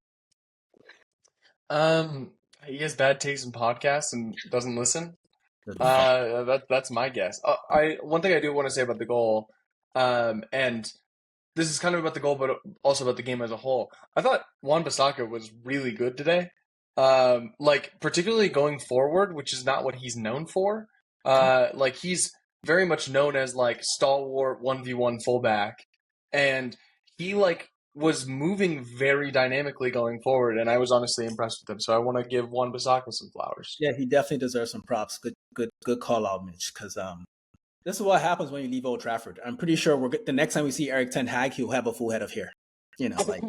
He has bad taste in podcasts and doesn't listen. That's my guess. One thing I do want to say about the goal, and this is kind of about the goal, but also about the game as a whole. I thought Wan-Bissaka was really good today. Like particularly going forward, which is not what he's known for. Like he's very much known as like stalwart 1v1 fullback, and he like was moving very dynamically going forward, and I was honestly impressed with him. So I want to give Wan-Bissaka some flowers. Yeah, he definitely deserves some props. Good call out, Mitch. Because this is what happens when you leave Old Trafford. I'm pretty sure the next time we see Erik ten Hag, he'll have a full head of hair. You know, like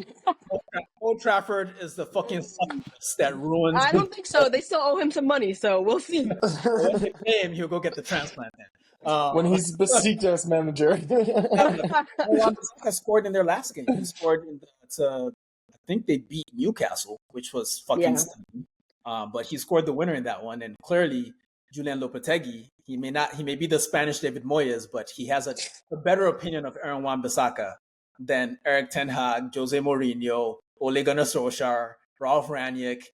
Old Trafford is the fucking succubus that ruins. I don't think so. They still owe him some money, so we'll see. When they pay him, he'll go get the transplant then. When he's the Besiktas manager. He scored in their last game. He scored I think they beat Newcastle, which was fucking stunning. But he scored the winner in that one, and clearly Julian Lopetegui, he may be the Spanish David Moyes, but he has a better opinion of Aaron Wan-Bissaka than Erik ten Hag, Jose Mourinho, Ole Gunnar Solskjaer, Ralf Rangnick.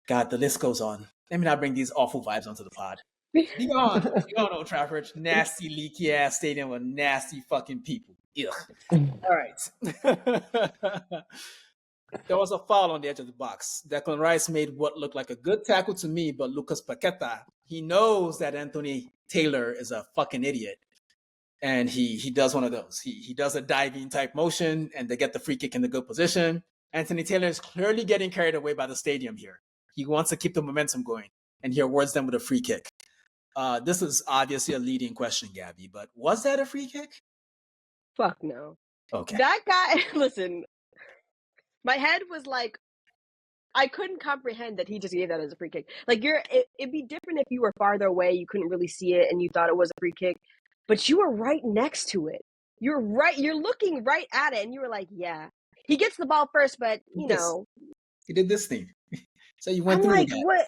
God, the list goes on. Let me not bring these awful vibes onto the pod. Be gone, Old Trafford. Nasty, leaky ass stadium with nasty fucking people. Ugh. All right. There was a foul on the edge of the box. Declan Rice made what looked like a good tackle to me, but Lucas Paqueta, he knows that Anthony Taylor is a fucking idiot. And he does one of those. He does a diving type motion, and they get the free kick in the good position. Anthony Taylor is clearly getting carried away by the stadium here. He wants to keep the momentum going, and he awards them with a free kick. This is obviously a leading question, Gabby, but was that a free kick? Fuck no. Okay. That guy, listen, my head was like, I couldn't comprehend that he just gave that as a free kick. Like, it'd be different if you were farther away, you couldn't really see it, and you thought it was a free kick, but you were right next to it. You're looking right at it, and you were like, yeah. He gets the ball first, but, you know. He did this thing. So you went I'm through like, that. what?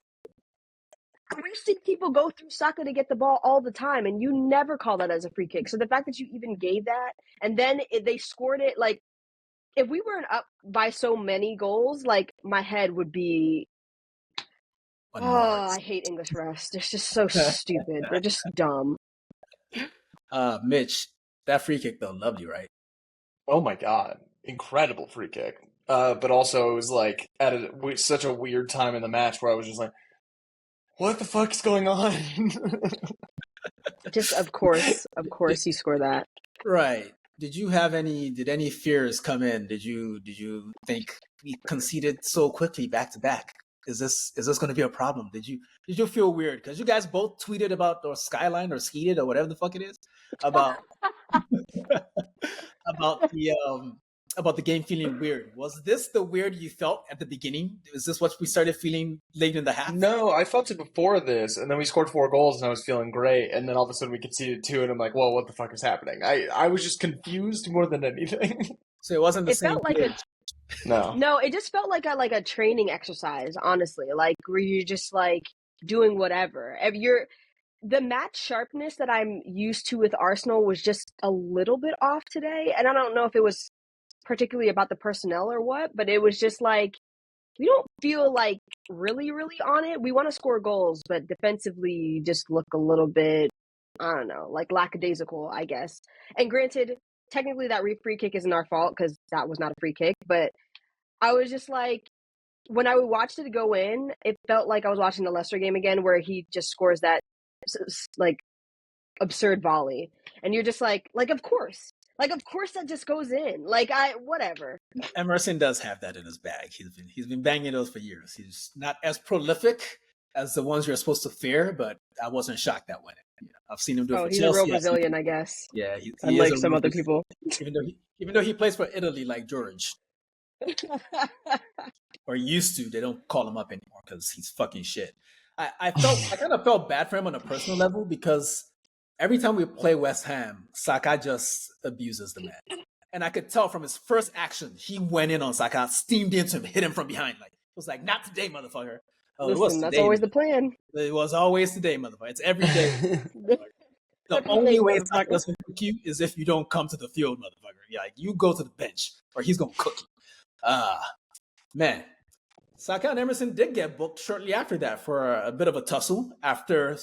We see people go through Saka to get the ball all the time, and you never call that as a free kick. So the fact that you even gave that, and then they scored it, like, if we weren't up by so many goals, like, my head would be, I hate English refs. They're just so stupid. They're just dumb. Mitch, that free kick, though, lovely, right? Oh, my God. Incredible free kick. But also, it was, like, at such a weird time in the match where I was just like, what the fuck is going on? Just, of course you score that. Right. Did any fears come in? Did you think we conceded so quickly back to back? is this going to be a problem? Did you feel weird because you guys both tweeted about or Skyline or Skeeted or whatever the fuck it is about about the game feeling weird? Was this the weird you felt at the beginning? Is this what we started feeling late in the half? No, I felt it before this, and then we scored 4 goals, and I was feeling great, and then all of a sudden we conceded 2, and I'm like, whoa, what the fuck is happening? I was just confused more than anything. So it wasn't the It same. felt like weird. no, it just felt like a training exercise, honestly. Like where you're just like doing whatever. If you're the match sharpness that I'm used to with Arsenal was just a little bit off today. And I don't know if it was particularly about the personnel or what, but it was just like we don't feel like really, really on it. We want to score goals, but defensively just look a little bit, I don't know, like lackadaisical, I guess. And granted, technically that free kick isn't our fault because that was not a free kick, but I was just like, when I watched it go in, it felt like I was watching the Leicester game again where he just scores that like absurd volley. And you're just like of course that just goes in. Like whatever. Emerson does have that in his bag. He's been banging those for years. He's not as prolific as the ones you're supposed to fear, but I wasn't shocked that went in. I've seen him do it for he's Chelsea. a real Brazilian, I guess. Yeah, he unlike some other people. Even though he plays for Italy like George. Or used to. They don't call him up anymore because he's fucking shit. I kind of felt bad for him on a personal level because every time we play West Ham, Saka just abuses the man. And I could tell from his first action, he went in on Saka, steamed into him, hit him from behind. Like it was like, not today, motherfucker. Listen, that's always the plan. It was always today, motherfucker. It's every day. The only way Saka doesn't cook you is if you don't come to the field, motherfucker. Yeah, like you go to the bench or he's gonna cook you. Man. Saka and Emerson did get booked shortly after that for a bit of a tussle. After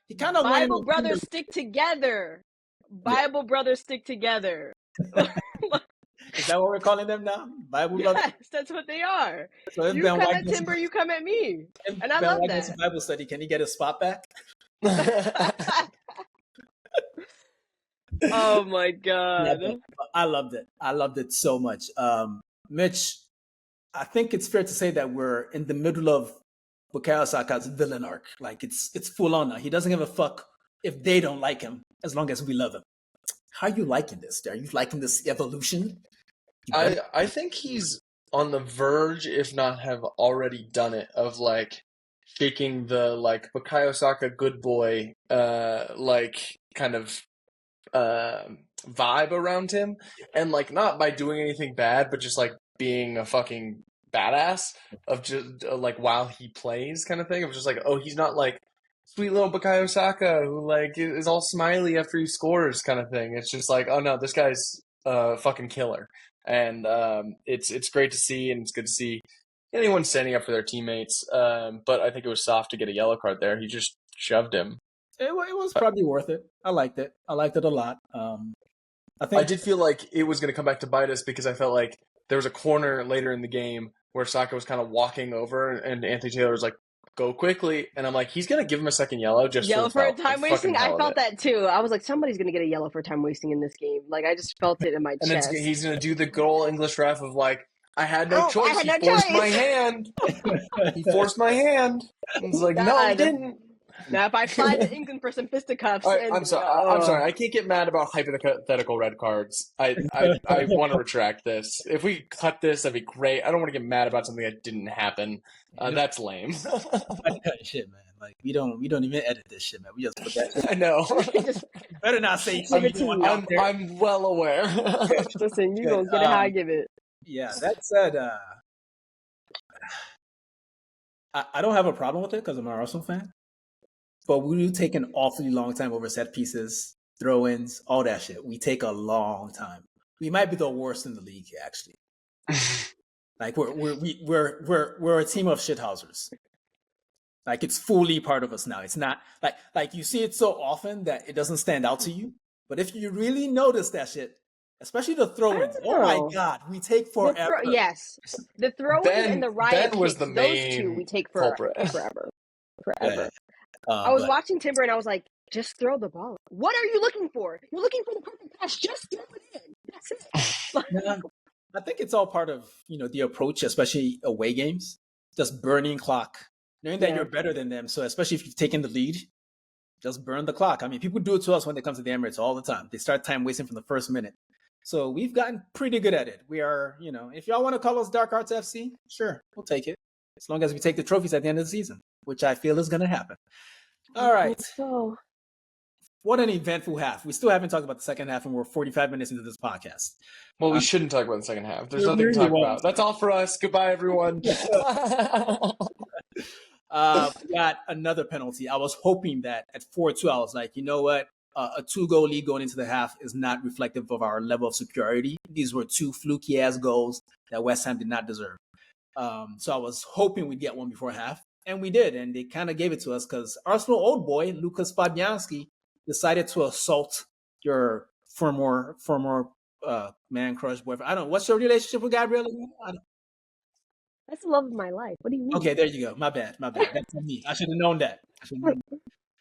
he kind of Bible brothers stick together. Bible brothers stick together. Is that what we're calling them now? Bible brothers. Yes, that's what they are. So you come at Timber, you come at me, and I love that. Bible study. Can he get his spot back? Oh my god! I loved it. I loved it so much. Mitch, I think it's fair to say that we're in the middle of Bukayo Saka's villain arc. Like it's full on now. He doesn't give a fuck if they don't like him, as long as we love him. How are you liking this? Are you liking this evolution? I think he's on the verge, if not have already done it, of like shaking the like Bukayo Saka good boy like kind of vibe around him, and like not by doing anything bad, but just like being a fucking badass of just like while he plays kind of thing. Of just like, oh, he's not like sweet little Bukayo Saka who like is all smiley after he scores kind of thing. It's just like, oh no, this guy's a fucking killer. And it's great to see, and it's good to see anyone standing up for their teammates. But I think it was soft to get a yellow card there. He just shoved him. It was probably worth it. I liked it. I liked it a lot. I did feel like it was going to come back to bite us because I felt like there was a corner later in the game where Saka was kind of walking over, and Anthony Taylor was like, "Go quickly," and I'm like, he's going to give him a second yellow just for time wasting. I felt that too. I was like, somebody's going to get a yellow for time wasting in this game. Like I just felt it in my chest. And then he's going to do the good old English ref of like, I had no choice. He forced my hand. He forced my hand. It's like, no, he didn't. Now, if I fly to England for some fisticuffs, I'm sorry. I can't get mad about hypothetical red cards. I want to retract this. If we cut this, that'd be great. I don't want to get mad about something that didn't happen. That's lame. Shit, man. Like we don't even edit this shit, man. We just put that. I know. Better not say. I'm well aware. Listen, you gonna get it how I give it. Yeah. That said, I don't have a problem with it because I'm an Arsenal fan. But we do take an awfully long time over set pieces, throw-ins, all that shit. We take a long time. We might be the worst in the league, actually. Like we're a team of shithousers. Like it's fully part of us now. It's not like you see it so often that it doesn't stand out to you. But if you really notice that shit, especially the throw-ins, oh my god, we take forever. Yes, the throw-ins and the riot kicks, was the main those two we take forever. Yeah. I was watching Timber and I was like, just throw the ball. What are you looking for? You're looking for the perfect pass. Just throw it in. That's it. I think it's all part of, the approach, especially away games. just burning clock, knowing that Yeah. you're better than them. So especially if you've taken the lead, just burn the clock. I mean, people do it to us when they come to the Emirates all the time. They start time wasting from the first minute. So we've gotten pretty good at it. We are, if y'all want to call us Dark Arts FC, sure, we'll take it. As long as we take the trophies at the end of the season, which I feel is going to happen. All right. So What an eventful half. We still haven't talked about the second half, and we're 45 minutes into this podcast. Well, we shouldn't talk about the second half. There's we nothing to really talk won't. about. That's all for us. Goodbye, everyone. We got another penalty. I was hoping that at 4-2, I was like, you know what? A 2-goal lead going into the half is not reflective of our level of superiority. These were 2 fluky-ass goals that West Ham did not deserve. So I was hoping we'd get one before half, and we did, and they kind of gave it to us because Arsenal old boy, Lucas Fabianski, decided to assault your former man crush boyfriend. I don't know. What's your relationship with Gabrielle again? that's the love of my life. What do you mean? Okay, there you go. My bad. That's on me. I should have known that.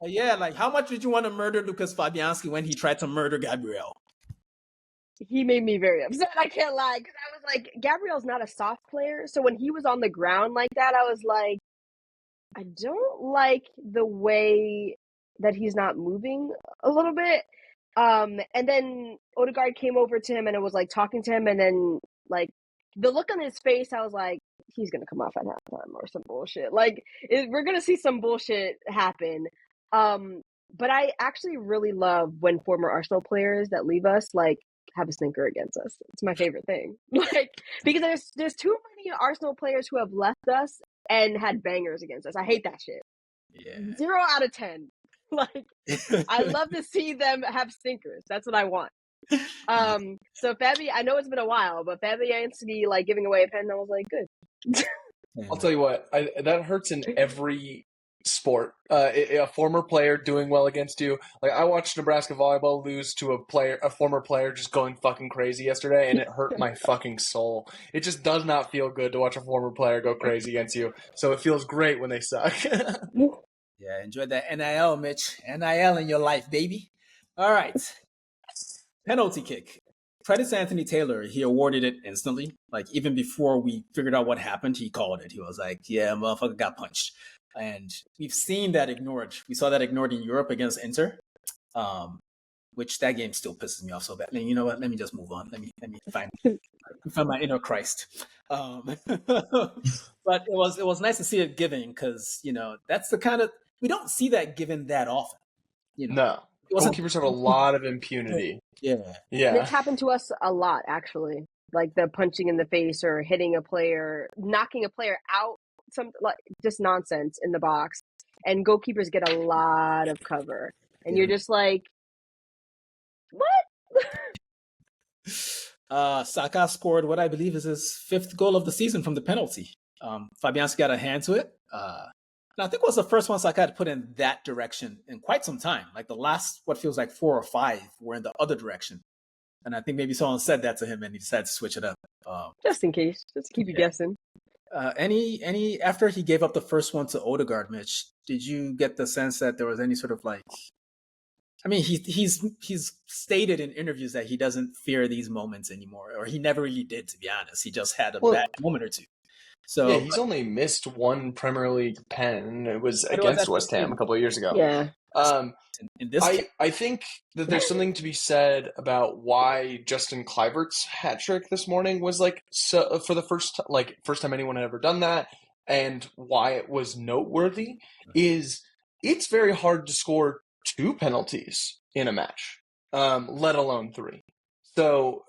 Yeah, like how much did you want to murder Lucas Fabianski when he tried to murder Gabrielle? He made me very upset. I can't lie, because I was like, Gabriel's not a soft player. So when he was on the ground like that, I was like, I don't like the way that he's not moving a little bit. And then Odegaard came over to him and it was like talking to him, and then like the look on his face, I was like, he's gonna come off at halftime or some bullshit. Like we're gonna see some bullshit happen. But I actually really love when former Arsenal players that leave us like have a stinker against us. It's my favorite thing. Like because there's too many Arsenal players who have left us and had bangers against us. I hate that shit. Yeah. 0 out of 10. Like I love to see them have stinkers. That's what I want. So Fabi, I know it's been a while, but Fabianski like giving away a pen, I was like, good. I'll tell you what, that hurts in every sport. A former player doing well against you. Like I watched Nebraska volleyball lose to a former player just going fucking crazy yesterday, and it hurt my fucking soul. It just does not feel good to watch a former player go crazy against you. So it feels great when they suck. Yeah, enjoy that NIL, Mitch. NIL in your life, baby. All right. Penalty kick. Credit to Anthony Taylor. He awarded it instantly. Like, even before we figured out what happened, he called it. He was like, yeah, motherfucker got punched. And we've seen that ignored. We saw that ignored in Europe against Inter, which that game still pisses me off so bad. And you know what? Let me just move on. Let me find my inner Christ. But it was nice to see it given because, that's the kind of, we don't see that given that often. No. Goalkeepers have a lot of impunity. Yeah. And it's happened to us a lot, actually. Like the punching in the face or hitting a player, knocking a player out, some like just nonsense in the box. And goalkeepers get a lot of cover. And you're just like, what? Saka scored what I believe is his 5th goal of the season from the penalty. Fabianski got a hand to it. And I think it was the first one Saka had put in that direction in quite some time. Like the last, what feels like 4 or 5 were in the other direction. And I think maybe someone said that to him and he decided to switch it up. Just in case, just to keep you guessing. Any after he gave up the first one to Odegaard, Mitch, did you get the sense that there was any sort of like, I mean, he's stated in interviews that he doesn't fear these moments anymore, or he never really did, to be honest. He just had a bad moment or two. So yeah, he's only missed one Premier League pen. It was against West Ham a couple of years ago. Yeah. In this I think that there's something to be said about why Justin Kluivert's hat trick this morning was like so for the first time anyone had ever done that, and why it was noteworthy is it's very hard to score 2 penalties in a match, let alone 3. So,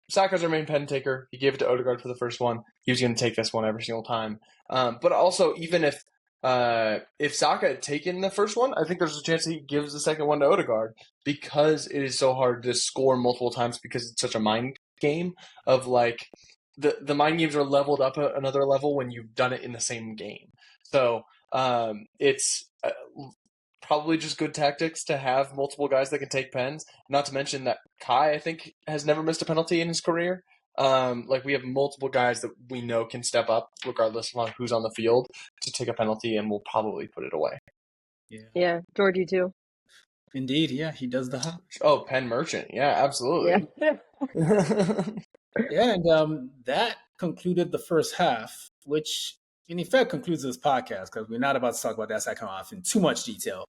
Saka's our main pen taker. He gave it to Odegaard for the first one. He was going to take this one every single time. But also, even if Saka had taken the first one, I think there's a chance he gives the second one to Odegaard because it is so hard to score multiple times because it's such a mind game of like the mind games are leveled up another level when you've done it in the same game. So it's probably just good tactics to have multiple guys that can take pens. Not to mention that Kai, I think, has never missed a penalty in his career. We have multiple guys that we know can step up regardless of who's on the field to take a penalty, and we'll probably put it away. Yeah, Georgie too. Indeed, yeah, he does the hop. Oh, pen merchant, yeah, absolutely. Yeah. Yeah, and that concluded the first half, which in effect concludes this podcast because we're not about to talk about that second half in too much detail.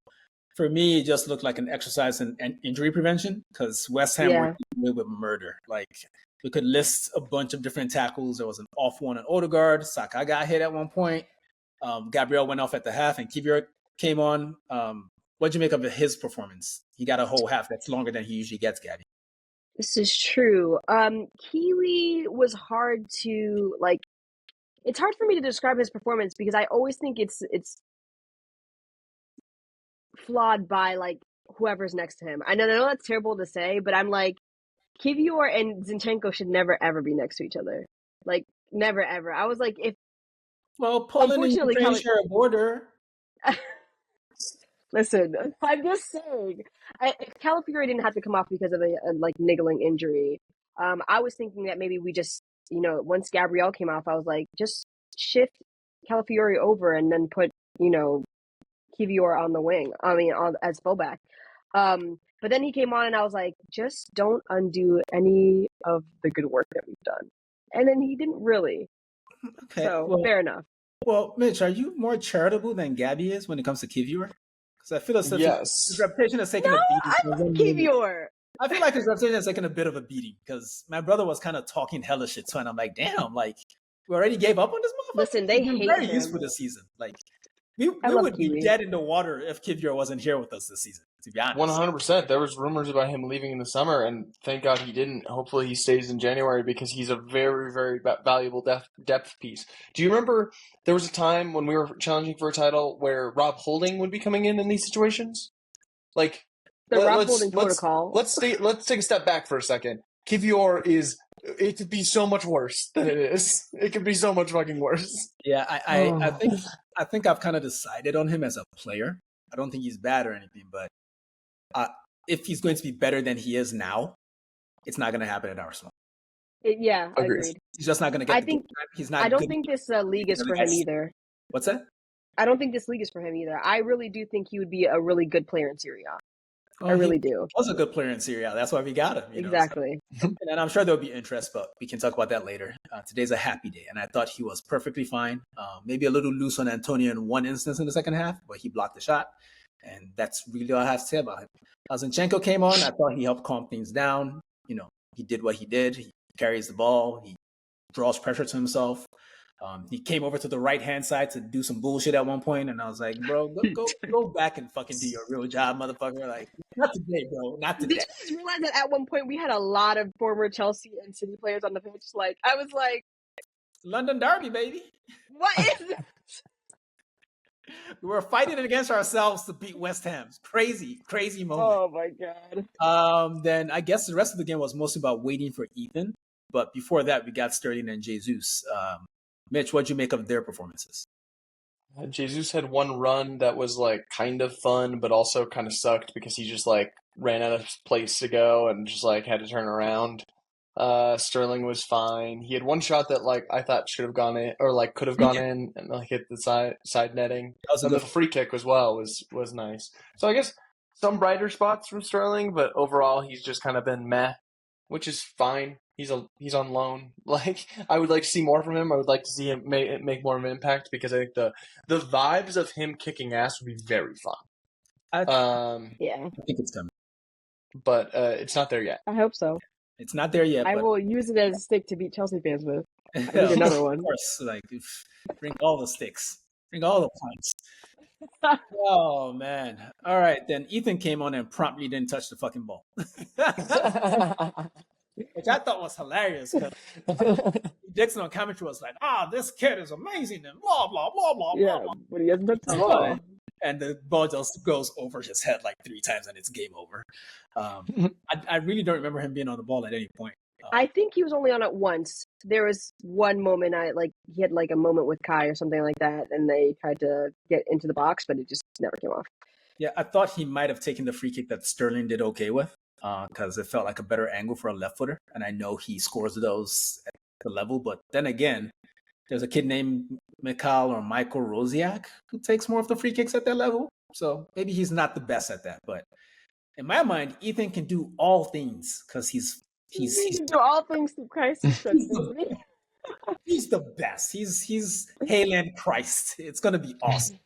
For me, it just looked like an exercise in injury prevention because West Ham were dealing with murder. Like, we could list a bunch of different tackles. There was an off one on Odegaard. Saka got hit at one point. Gabriel went off at the half, and Kivior came on. What'd you make of his performance? He got a whole half that's longer than he usually gets, Gabby. This is true. Kiwi was hard to, like, it's hard for me to describe his performance because I always think it's flawed by, like, whoever's next to him. I know that's terrible to say, but I'm like, Kivior and Zinchenko should never, ever be next to each other. Like, never, ever. I was like, if... Well, Poland and Ukraine share a border. Listen, I'm just saying, if Calafiori didn't have to come off because of a like niggling injury, I was thinking that maybe we just, once Gabriel came off, I was like, just shift Calafiori over and then put, Kivior on the wing. I mean, as fullback. But then he came on and I was like, just don't undo any of the good work that we've done. And then he didn't really. Okay, so fair enough. Well, Mitch, are you more charitable than Gabby is when it comes to Kivior? Because I feel as his reputation has taken a beating. I love Kivior. I feel like his reputation has taken a bit of a beating because my brother was kind of talking hella shit to him. And I'm like, damn, like, we already gave up on this motherfucker? Listen, they hate very him. useful this season. Like, we would be dead in the water if Kivior wasn't here with us this season, to be honest. 100%. There was rumors about him leaving in the summer, and thank God he didn't. Hopefully he stays in January because he's a very, very valuable depth piece. Do you remember there was a time when we were challenging for a title where Rob Holding would be coming in these situations? Like, the Rob Holding protocol. Let's take a step back for a second. Kivior it could be so much worse than it is. It could be so much fucking worse. Yeah, I think I've kind of decided on him as a player. I don't think he's bad or anything, but if he's going to be better than he is now, it's not going to happen at Arsenal. Agreed. He's just not going to get. He's not. I don't think this league is for him either. What's that? I don't think this league is for him either. I really do think he would be a really good player in Serie A. I really do. He was a good player in Serie A. That's why we got him. Exactly. And I'm sure there'll be interest, but we can talk about that later. Today's a happy day, and I thought he was perfectly fine. Maybe a little loose on Antonio in one instance in the second half, but he blocked the shot, and that's really all I have to say about him. Zinchenko came on. I thought he helped calm things down. He did what he did. He carries the ball. He draws pressure to himself. He came over to the right-hand side to do some bullshit at one point, and I was like, bro, go back and fucking do your real job, motherfucker. Like, not today, bro. Not today. Did you just realize that at one point we had a lot of former Chelsea and City players on the pitch? Like, I was like... London Derby, baby. What is it? We were fighting against ourselves to beat West Ham. Crazy moment. Oh, my God. Then I guess the rest of the game was mostly about waiting for Ethan. But before that, we got Sterling and Jesus. Mitch, what'd you make of their performances? Jesus had one run that was like kind of fun, but also kind of sucked because he just like ran out of place to go and just like had to turn around. Sterling was fine. He had one shot that like I thought should have gone in or like could have gone in and like hit the side netting. And the free kick as well was nice. So I guess some brighter spots from Sterling, but overall he's just kind of been meh, which is fine. He's on loan. Like, I would like to see more from him. I would like to see him make more of an impact because I think the vibes of him kicking ass would be very fun. I think it's coming, but it's not there yet. I hope so. It's not there yet. I will use it as a stick to beat Chelsea fans with. I need another one. Of course, like bring all the sticks, bring all the points. Oh man! All right, then Ethan came on and promptly didn't touch the fucking ball. Which I thought was hilarious. Dixon on commentary was like, this kid is amazing and blah, blah, blah, blah, yeah, blah. But he hasn't touched the ball. And the ball just goes over his head like 3 times and it's game over. I really don't remember him being on the ball at any point. I think he was only on it once. There was one moment he had like a moment with Kai or something like that, and they tried to get into the box, but it just never came off. Yeah, I thought he might have taken the free kick that Sterling did okay with. Because it felt like a better angle for a left footer. And I know he scores those at the level. But then again, there's a kid named Mikel Rosiak who takes more of the free kicks at that level. So maybe he's not the best at that. But in my mind, Ethan can do all things because he's do all things through Christ. He's the best. He's Haaland Christ. It's gonna be awesome.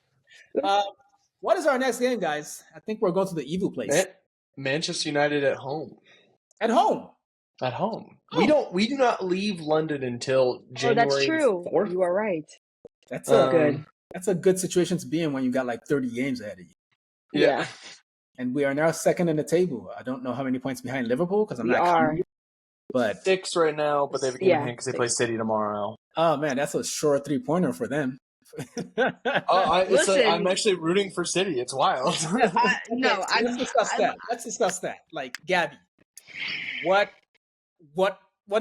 What is our next game, guys? I think we're going to the evil place. Manchester United at home. At home. At home. Oh. We do not leave London until January that's true. 4th. You are right. That's good. That's a good situation to be in when you got like 30 games ahead of you. Yeah. And we are now second in the table. I don't know how many points behind Liverpool because I'm not counting. But 6 right now, but they have a game in hand because they play City tomorrow. Oh man, that's a short 3-pointer for them. I'm actually rooting for City. It's wild. Let's discuss that. Like, Gabby, what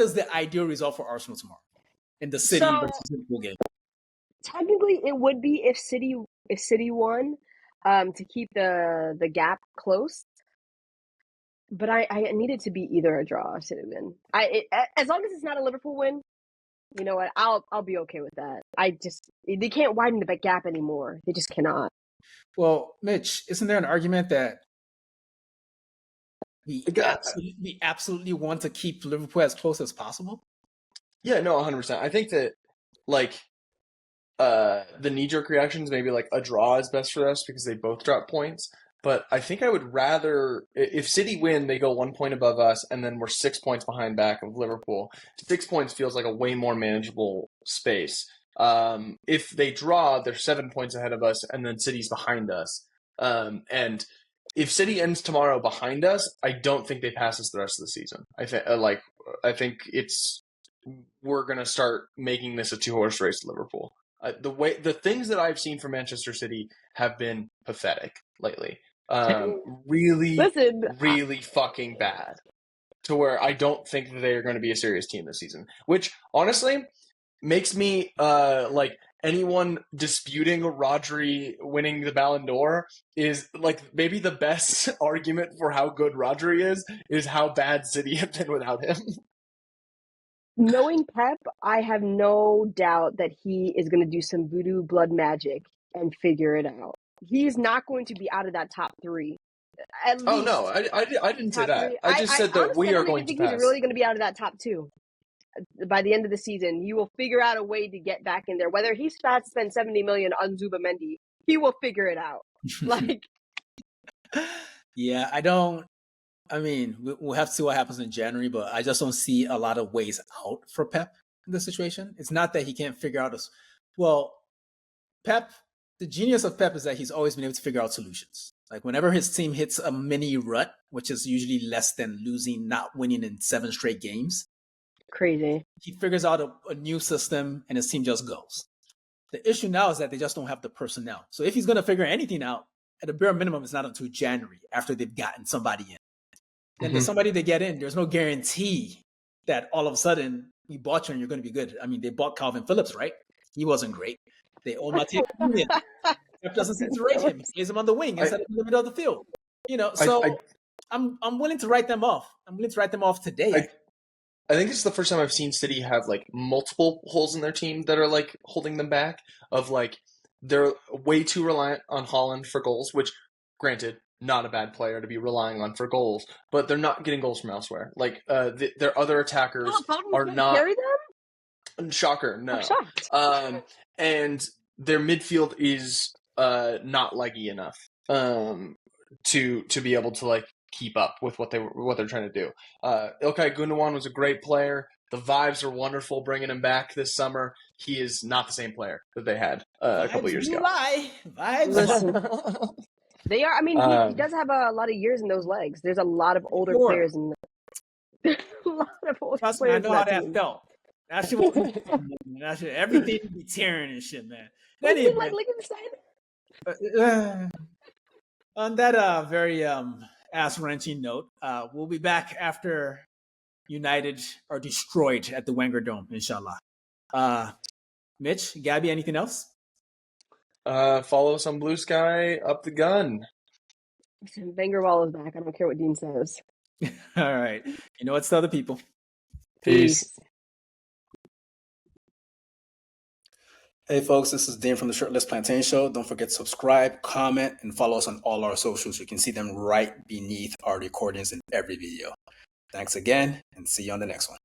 is the ideal result for Arsenal tomorrow in the City versus Liverpool game? Technically, it would be if City won, to keep the gap close. But I need it to be either a draw or City win. As long as it's not a Liverpool win, you know what? I'll be okay with that. They can't widen the gap anymore. They just cannot. Well, Mitch, isn't there an argument that we absolutely want to keep Liverpool as close as possible? Yeah, no, 100%. I think that the knee-jerk reactions maybe like a draw is best for us because they both drop points. But I think I would rather, if City win, they go 1 point above us, and then we're 6 points behind back of Liverpool. 6 points feels like a way more manageable space. If they draw, they're 7 points ahead of us, and then City's behind us. And if City ends tomorrow behind us, I don't think they pass us the rest of the season. I think we're gonna start making this a 2-horse race to Liverpool. The things that I've seen from Manchester City have been pathetic lately. Really fucking bad, to where I don't think that they are going to be a serious team this season, which honestly makes me like anyone disputing Rodri winning the Ballon d'Or is like maybe the best argument for how good Rodri is how bad City have been without him. Knowing Pep, I have no doubt that he is going to do some voodoo blood magic and figure it out. He's not going to be out of that top 3. At least. Oh no, I didn't say that. 3. I just said that we are going to pass. He's really going to be out of that top 2 by the end of the season. You will figure out a way to get back in there. Whether he's to spend 70 million on Zubamendi, he will figure it out. Yeah, I mean, we'll have to see what happens in January, but I just don't see a lot of ways out for Pep in this situation. It's not that he can't figure out Pep. The genius of Pep is that he's always been able to figure out solutions. Like whenever his team hits a mini rut, which is usually less than not winning in 7 straight games. Crazy. He figures out a new system and his team just goes. The issue now is that they just don't have the personnel. So if he's going to figure anything out, at a bare minimum, it's not until January after they've gotten somebody in. And there's somebody they get in, there's no guarantee that all of a sudden we bought you and you're going to be good. I mean, they bought Calvin Phillips, right? He wasn't great. They own Mateo. Pep doesn't seem to rate him. He plays him on the wing instead of in the middle of the field. You know, so I'm willing to write them off. I'm willing to write them off today. I think this is the first time I've seen City have like multiple holes in their team that are like holding them back. Of like they're way too reliant on Haaland for goals, which, granted, not a bad player to be relying on for goals, but they're not getting goals from elsewhere. Like their other attackers are not. Carry them? Shocker, no. And their midfield is not leggy enough to be able to like keep up with what they're trying to do. Ilkay Gundogan was a great player. The vibes are wonderful bringing him back this summer. He is not the same player that they had a couple years ago. Vibes. They are. I mean, he does have a lot of years in those legs. There's a lot of older players in. A lot of older Trust players. Me, I know how that felt. That shit was everything be tearing and shit, man. Anyway, like look at the side. On that very ass wrenching note, we'll be back after United are destroyed at the Wenger Dome, inshallah. Mitch, Gabby, anything else? Follow us on Blue Sky, up the gun. Wengerball is back. I don't care what Dean says. All right. You know what's to other people. Peace. Hey folks, this is Dean from the Shirtless Plantain Show. Don't forget to subscribe, comment, and follow us on all our socials. You can see them right beneath our recordings in every video. Thanks again, and see you on the next one.